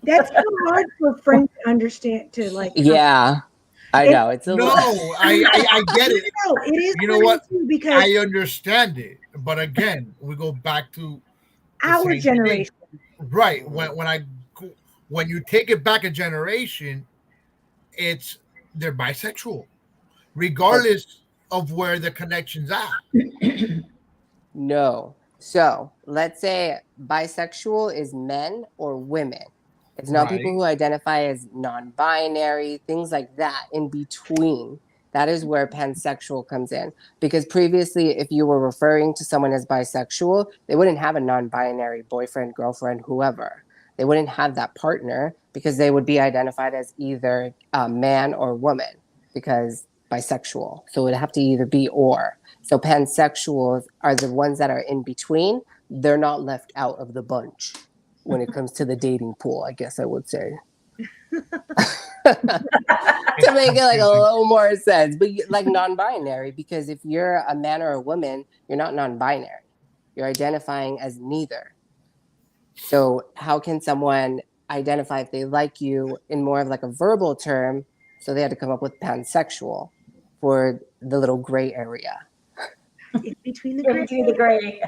That's kind of hard for Frank to understand. To like, Yeah, I know. It's a No, little. I get it. no, it is. You know what? Too because I understand it, but again, we go back to the our same generation. thing. Right? When you take it back a generation, they're bisexual, regardless of where the connection's at. No. So let's say bisexual is men or women. It's not people who identify as non-binary, things like that in between. That is where pansexual comes in. Because previously, if you were referring to someone as bisexual, they wouldn't have a non-binary boyfriend, girlfriend, whoever. They wouldn't have that partner because they would be identified as either a man or woman because bisexual. So it would have to either be or. So pansexuals are the ones that are in between. They're not left out of the bunch when it comes to the dating pool, I guess I would say. It's To make it like a confusing. little more sense, but like non-binary, because if you're a man or a woman, you're not non-binary. You're identifying as neither. So how can someone identify if they like you in more of like a verbal term? So they had to come up with pansexual for the little gray area. It's between the In gray. between the gray.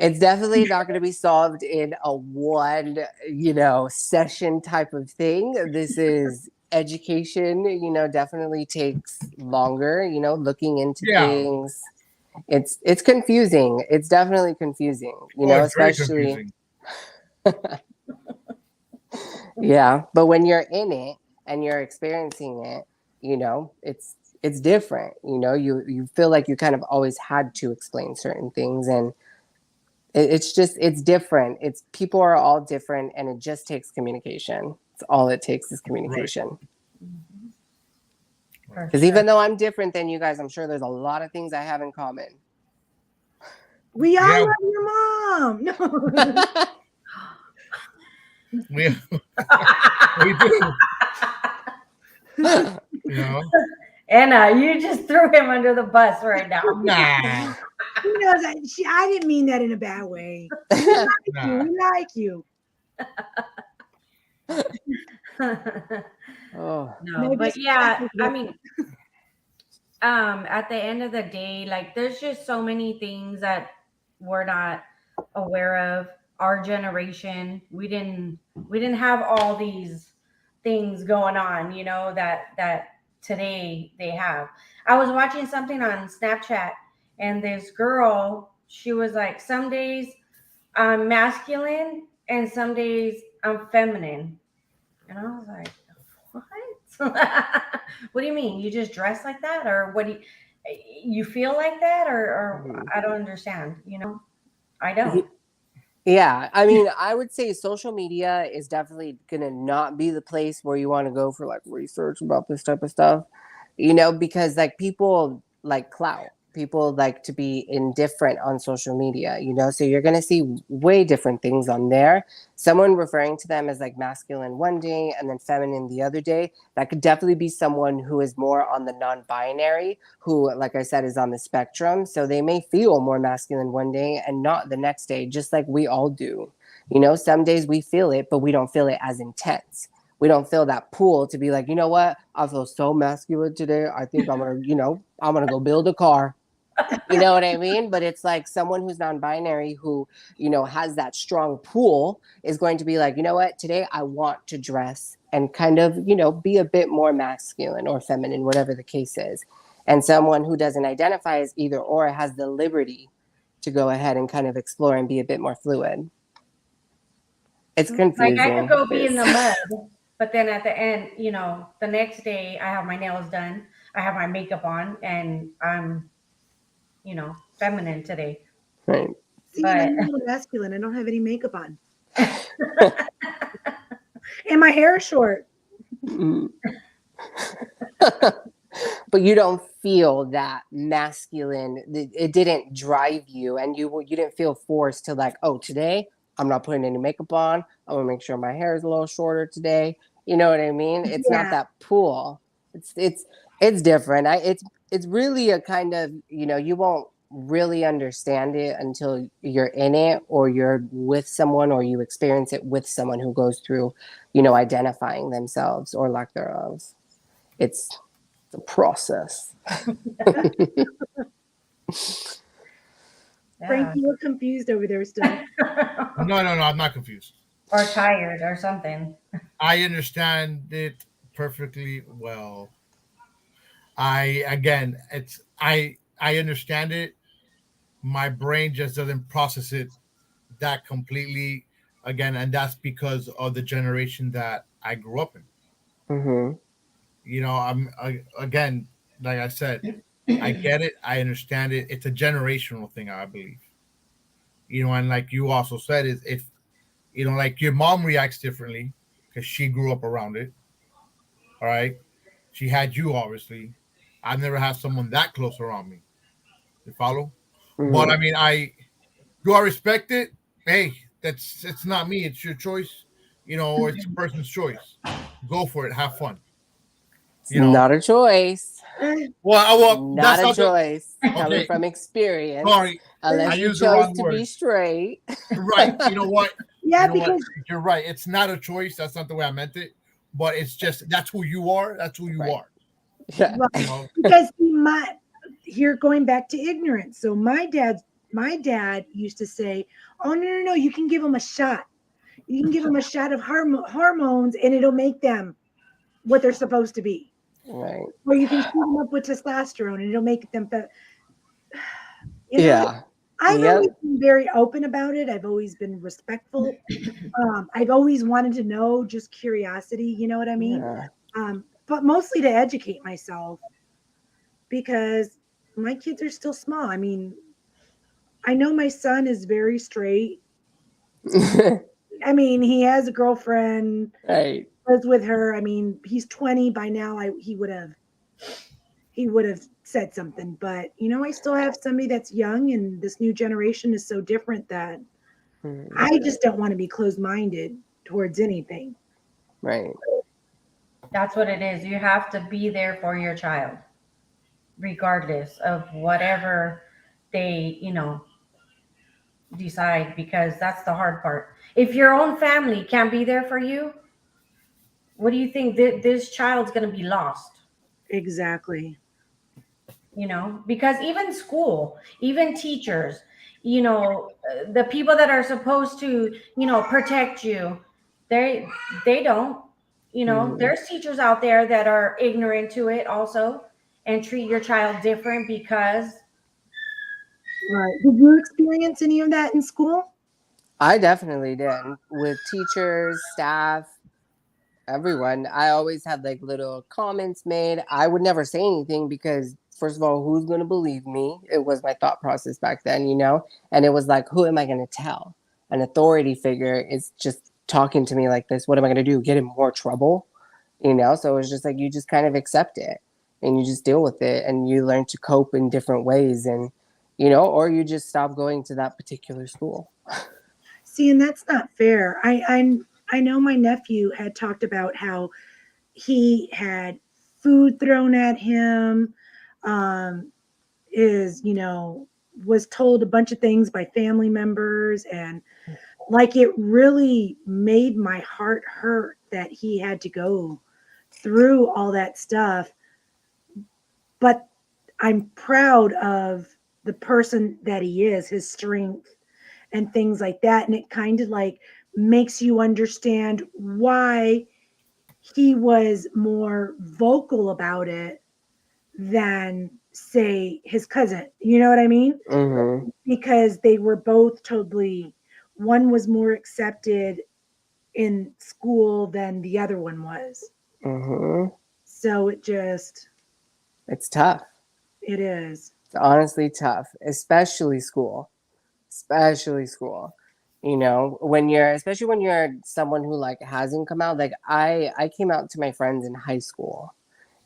It's definitely not going to be solved in a one, session type of thing. This is education, definitely takes longer, looking into Yeah. things. It's confusing. It's definitely confusing, Oh, it's very especially confusing. yeah, but when you're in it and you're experiencing it, it's different. You feel like you kind of always had to explain certain things, and it's different. It's people are all different, and it just takes communication. It's all it takes is Right. communication. For Because sure. even though I'm different than you guys, I'm sure there's a lot of things I have in common. We all Yeah. love your mom. No. We we do. You know. Anna, you just threw him under the bus right now. Nah. Who knows? I didn't mean that in a bad way. Nah. We like you. Oh, No, Maybe but it's yeah, because I we're- mean, at the end of the day, like there's just so many things that we're not aware of. Our generation, we didn't have all these things going on, that today they have. I was watching something on Snapchat, and this girl, she was like, some days I'm masculine and some days I'm feminine. And I was like, what? What do you mean? You just dress like that? Or what do you feel like that? Or I don't understand, I don't. yeah. I mean, I would say social media is definitely gonna not be the place where you want to go for like research about this type of stuff, because like people like clout. People like to be indifferent on social media, so you're gonna see way different things on there. Someone referring to them as like masculine one day and then feminine the other day, that could definitely be someone who is more on the non-binary, who, like I said, is on the spectrum. So they may feel more masculine one day and not the next day, just like we all do. Some days we feel it, but we don't feel it as intense. We don't feel that pull to be like, you know what? I feel so masculine today. I think I'm gonna go build a car. You know what I mean? But it's like someone who's non-binary who, has that strong pull is going to be like, you know what? Today I want to dress and kind of, be a bit more masculine or feminine, whatever the case is. And someone who doesn't identify as either or has the liberty to go ahead and kind of explore and be a bit more fluid. It's Like I could confusing. go be in the mud, but then at the end, the next day I have my nails done, I have my makeup on, and I'm, feminine today. Right. See, But I'm a little masculine. I don't have any makeup on. And my hair is short. But you don't feel that masculine. It didn't drive you, and you didn't feel forced to like, oh, today I'm not putting any makeup on. I'm gonna make sure my hair is a little shorter today. You know what I mean? It's not Yeah. that pull. It's different. It's really a kind of, you won't really understand it until you're in it or you're with someone or you experience it with someone who goes through, identifying themselves or lack thereof. It's the process. Frank, yeah. you look confused over there still. No, I'm not confused. Or tired or something. I understand it perfectly well. I understand it. My brain just doesn't process it that completely again, and that's because of the generation that I grew up in. Mm-hmm. Again, like I said, I get it. I understand it. It's a generational thing, I believe. And like you also said, is if like your mom reacts differently because she grew up around it. All right, she had you obviously. I've never had someone that close around me. You follow? But Mm-hmm. I mean, I respect it. Hey, it's not me. It's your choice. or it's a person's choice. Go for it. Have fun. It's not a choice. Well, Not that's a not the choice. Coming okay. from experience. Sorry, I Unless you used the chose wrong to be word. straight. Right. You know what? Yeah, You know what? because You're right. It's not a choice. That's not the way I meant it. But it's just that's who you are. That's who you Right. are. Yeah. well, You know. because here going back to ignorance. So my dad used to say, "Oh no, you can give them a shot. You can give them a shot of hormones, and it'll make them what they're supposed to be. Right. Or you can shoot them up with testosterone, and it'll make them." Yeah. I've Yep. always been very open about it. I've always been respectful. I've always wanted to know, just curiosity. You know what I mean? Yeah. But mostly to educate myself because my kids are still small. I mean, I know my son is very straight. I mean, he has a girlfriend, Right. lives with her. I mean, he's 20 by now. He would have said something, but I still have somebody that's young, and this new generation is so different that Mhm. I just don't want to be closed-minded towards anything. Right. That's what it is. You have to be there for your child, regardless of whatever they, decide, because that's the hard part. If your own family can't be there for you, what do you think this child's going to be lost? Exactly. Because even school, even teachers, the people that are supposed to, protect you, they they don't. Mhm. There's teachers out there that are ignorant to it also and treat your child different because Right. Did you experience any of that in school? I definitely did. With teachers, staff, everyone. I always had like little comments made. I would never say anything because, first of all, who's going to believe me? It was my thought process back then. And it was like, who am I going to tell? An authority figure is just talking to me like this. What am I going to do? Get in more trouble? So it's just like you just kind of accept it and you just deal with it and you learn to cope in different ways or you just stop going to that particular school. See, and that's not fair. I know my nephew had talked about how he had food thrown at him, um, is was told a bunch of things by family members, and like it really made my heart hurt that he had to go through all that stuff. But I'm proud of the person that he is, his strength and things like that. And it kind of like makes you understand why he was more vocal about it than, say, his cousin. You know what I mean? Mm-hmm. Because they were both totally, one was more accepted in school than the other one was. Mm-hmm. So It's tough. it is. It's honestly tough, especially school. Especially school. Especially when you're someone who like hasn't come out. Like I came out to my friends in high school.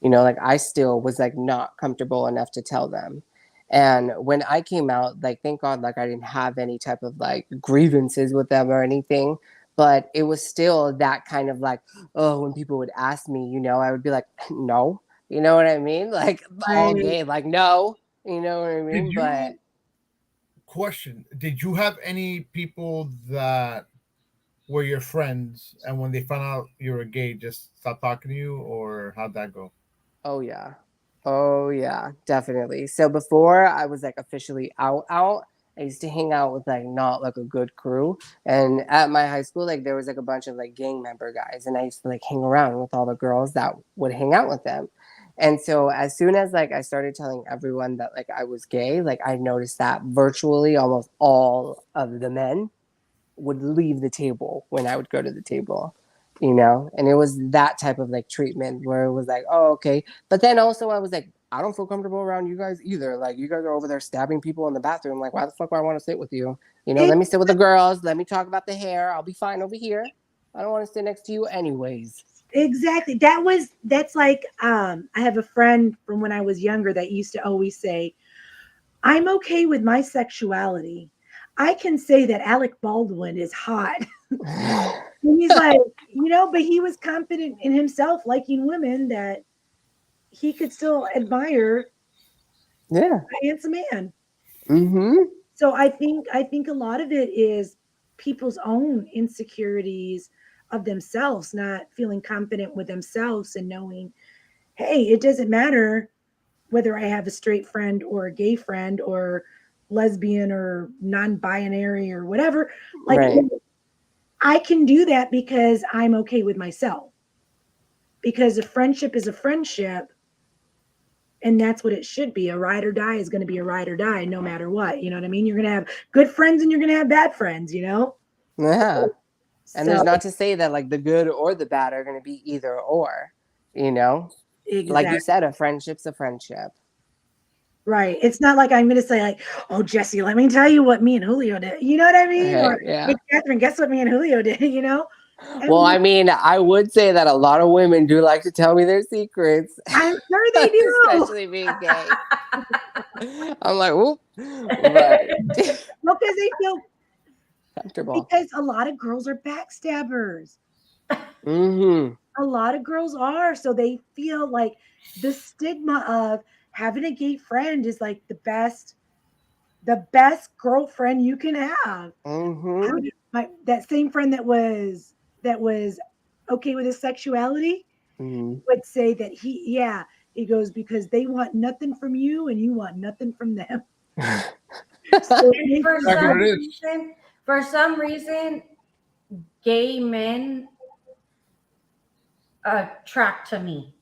Like I still was like not comfortable enough to tell them. And when I came out, like thank God, like I didn't have any type of like grievances with them or anything. But it was still that kind of like, oh, when people would ask me, I would be like, no, you know what I mean? Like all Right. gay, like no, you know what I Did mean? But you question? Did you have any people that were your friends, and when they found out you were gay, just stopped talking to you, or how'd that go? oh yeah. Oh yeah, definitely. So before I was like officially out, I used to hang out with like not like a good crew. And at my high school, like there was like a bunch of like gang member guys. And I used to like hang around with all the girls that would hang out with them. And so as soon as like I started telling everyone that like I was gay, like I noticed that virtually almost all of the men would leave the table when I would go to the table. And it was that type of like treatment where it was like, oh, okay. But then also I was like, I don't feel comfortable around you guys either. Like you guys are over there stabbing people in the bathroom. Like, why the fuck would I want to sit with you? Let me sit with the girls. Let me talk about the hair. I'll be fine over here. I don't want to sit next to you anyways. Exactly. That's like I have a friend from when I was younger that used to always say, I'm okay with my sexuality. I can say that Alec Baldwin is hot. And he's like, but he was confident in himself, liking women, that he could still admire Yeah. a handsome man. Mm-hmm. So I think a lot of it is people's own insecurities of themselves, not feeling confident with themselves and knowing, hey, it doesn't matter whether I have a straight friend or a gay friend or lesbian or non-binary or whatever. Like, Right. I can do that because I'm okay with myself. Because a friendship is a friendship, and that's what it should be. A ride or die is going to be a ride or die no matter what. You know what I mean? You're going to have good friends and you're going to have bad friends, Yeah. And So, there's not to say that like the good or the bad are going to be either or, you know? Like you exactly. said, a friendship's a friendship. Right. It's not like I'm going to say, like, oh, Jesse, let me tell you what me and Julio did. You know what I mean? Right, Or, yeah. hey, Catherine, guess what me and Julio did? I Well, mean, I mean, I would say that a lot of women do like to tell me their secrets, I'm sure they do. especially being gay. I'm like, whoop. But Well, because they feel, comfortable. because a lot of girls are backstabbers. Mm-hmm. A lot of girls are. So they feel like the stigma of having a gay friend is like the best girlfriend you can have. Mm-hmm. That same friend that was okay with his sexuality Mm-hmm. would say that he goes, because they want nothing from you and you want nothing from them. So And for That's what some it is. reason, for some reason, gay men attract to me.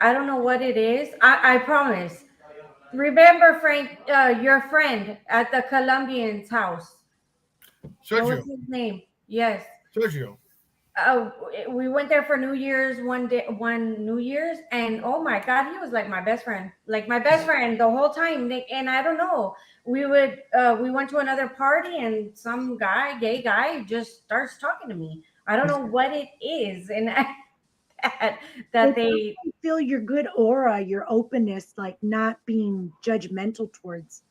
I don't know what it is. I promise. Remember, Frank, your friend at the Colombian's house. What was Sergio. his name? Yes. Sergio. Oh, we went there for New Year's one New Year's, and oh my God, he was like my best friend, the whole time. And I don't know, we went to another party, and some gay guy, just starts talking to me. I don't know what it is, and that it's they I feel your good aura, your openness, like not being judgmental towards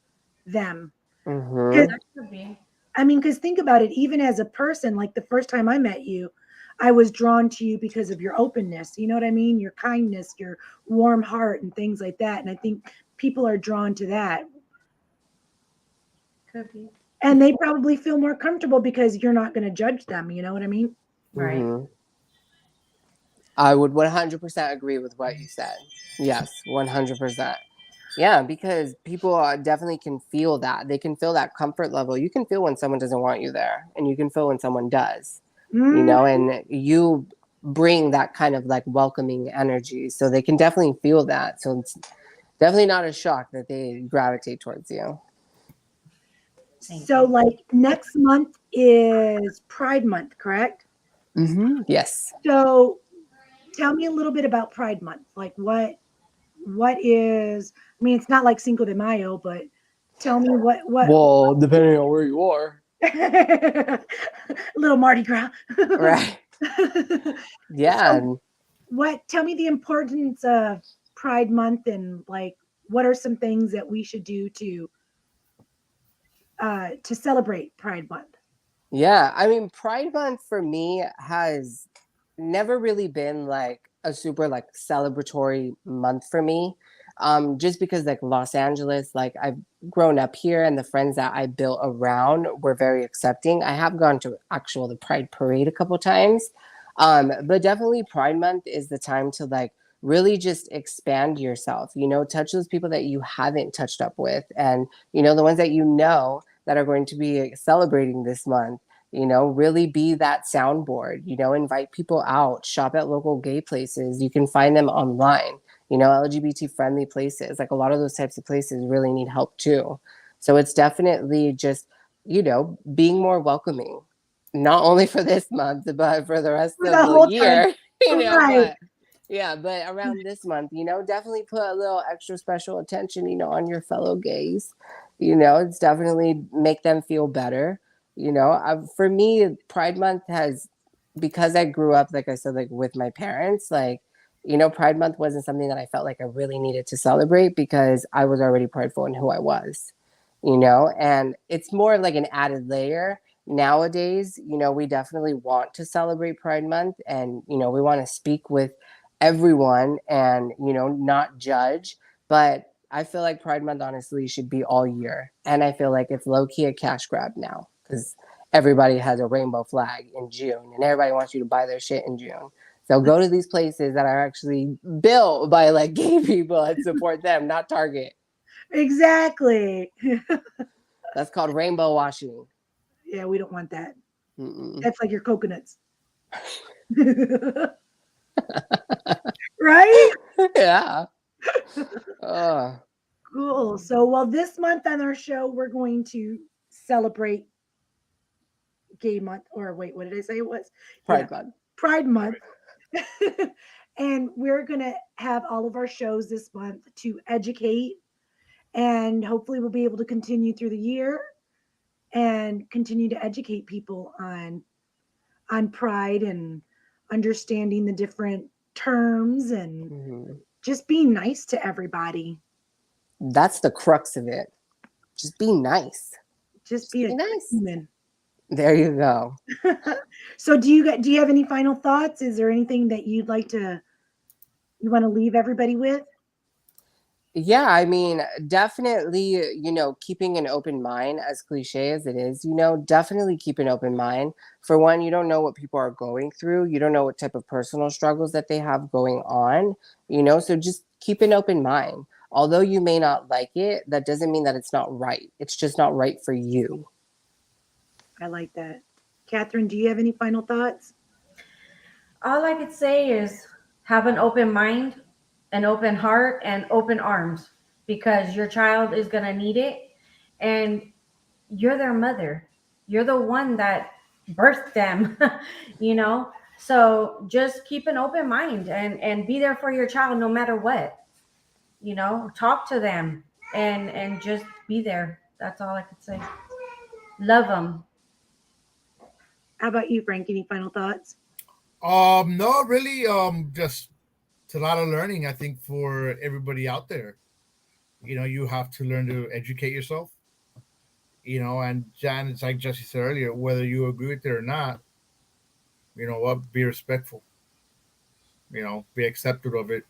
them. Mm-hmm. Because that could be. because think about it, even as a person, like the first time I met you, I was drawn to you because of your openness. You know what I mean? Your kindness, your warm heart, and things like that. And I think people are drawn to that. Could be. And they probably feel more comfortable because you're not going to judge them. You know what I mean? Right. Mm-hmm. I would 100% agree with what you said. Yes, 100%. Yeah, because people definitely can feel that. They can feel that comfort level. You can feel when someone doesn't want you there, and you can feel when someone does, Mm, and you bring that kind of like welcoming energy. So they can definitely feel that. So it's definitely not a shock that they gravitate towards you. Thank So, you. like, next month is Pride Month, correct? Mm-hmm. Yes. So, tell me a little bit about Pride Month. Like, what is? I mean, it's not like Cinco de Mayo, but tell me what Well, depending on where you are. little Mardi Gras. Right. Yeah. So, tell me the importance of Pride Month, and like, what are some things that we should do to celebrate Pride Month? Yeah, I mean, Pride Month for me has never really been like a super like celebratory month for me. Just because like Los Angeles, like I've grown up here and the friends that I built around were very accepting. I have gone to the Pride Parade a couple times. But definitely Pride Month is the time to like really just expand yourself, touch those people that you haven't touched up with, and the ones that that are going to be celebrating this month. Really be that soundboard, invite people out, shop at local gay places. You can find them online, LGBT friendly places. Like a lot of those types of places really need help too. So it's definitely just, being more welcoming, not only for this month, but for the rest For of the the whole time, year, right? but yeah, but around this month, definitely put a little extra special attention, on your fellow gays. It's definitely make them feel better. For me, Pride Month has, because I grew up, like I said, like with my parents, like, Pride Month wasn't something that I felt like I really needed to celebrate because I was already prideful in who I was, and it's more like an added layer nowadays, we definitely want to celebrate Pride Month, and, we want to speak with everyone and, not judge. But I feel like Pride Month, honestly, should be all year. And I feel like it's low key a cash grab now because everybody has a rainbow flag in June and everybody wants you to buy their shit in June. So go to these places that are actually built by like gay people and support them, not Target. Exactly. That's called rainbow washing. Yeah, we don't want that. Mm-mm. That's like your coconuts. Right? Yeah. Cool. So, well, this month on our show, we're going to celebrate Gay Month, or wait, what did I say it was? Pride Month. Pride Month. And we're going to have all of our shows this month to educate, and hopefully we'll be able to continue through the year and continue to educate people on pride and understanding the different terms and just being nice to everybody. That's the crux of it. Just be nice. Just be nice human. There you go. So do you have any final thoughts? Is there anything that you want to leave everybody with? Yeah, I mean, definitely, keeping an open mind, as cliche as it is, definitely keep an open mind. For one, you don't know what people are going through. You don't know what type of personal struggles that they have going on, so just keep an open mind. Although you may not like it, that doesn't mean that it's not right. It's just not right for you. I like that. Catherine, do you have any final thoughts? All I could say is have an open mind, an open heart, and open arms, because your child is going to need it. And you're their mother. You're the one that birthed them, So just keep an open mind and be there for your child no matter what. Talk to them and just be there. That's all I could say. Love them. How about you, Frank? Any final thoughts? No, really. Just it's a lot of learning, I think, for everybody out there. You have to learn to educate yourself. And Jan, it's like Jessie said earlier, whether you agree with it or not, be respectful. Be accepted of it.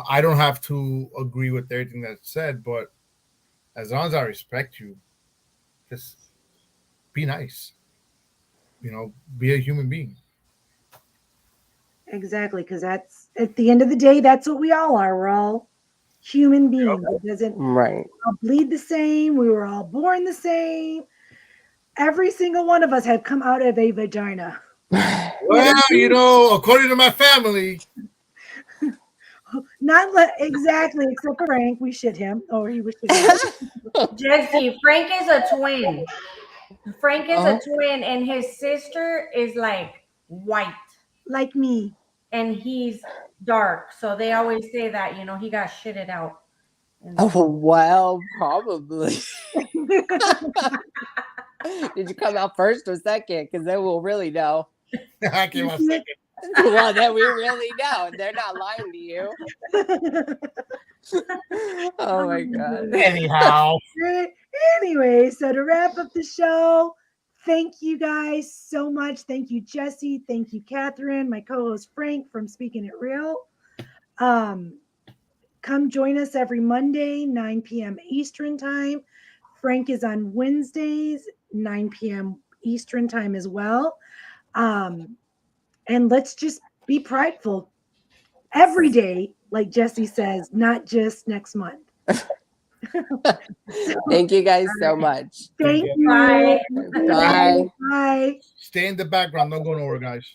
I don't have to agree with everything that's said, but as long as I respect you, just be nice. Be a human being. Exactly, because that's at the end of the day, that's what we all are. We're all human beings. It doesn't all bleed the same. We were all born the same. Every single one of us have come out of a vagina. Well, according to my family. Exactly, except for Frank. We shit him. Oh, he was shit him. Jessie, Frank is a twin. Frank is a twin, and his sister is like white. Like me. And he's dark. So they always say that, he got shitted out. Oh, well, probably. Did you come out first or second? Because then we'll really know. I came out second. Well, then we really know. They're not lying to you. Oh, my God. Anyhow. Anyway, so to wrap up the show, thank you guys so much. Thank you, Jessie. Thank you, Catherine, my co-host Frank from Speaking It Real. Come join us every Monday, 9 p.m. Eastern time. Frank is on Wednesdays, 9 p.m. Eastern time as well. And let's just be prideful every day, like Jessie says, not just next month. Thank you guys so much. Thank you. Bye. Bye. Bye. Stay in the background. Don't go nowhere, guys.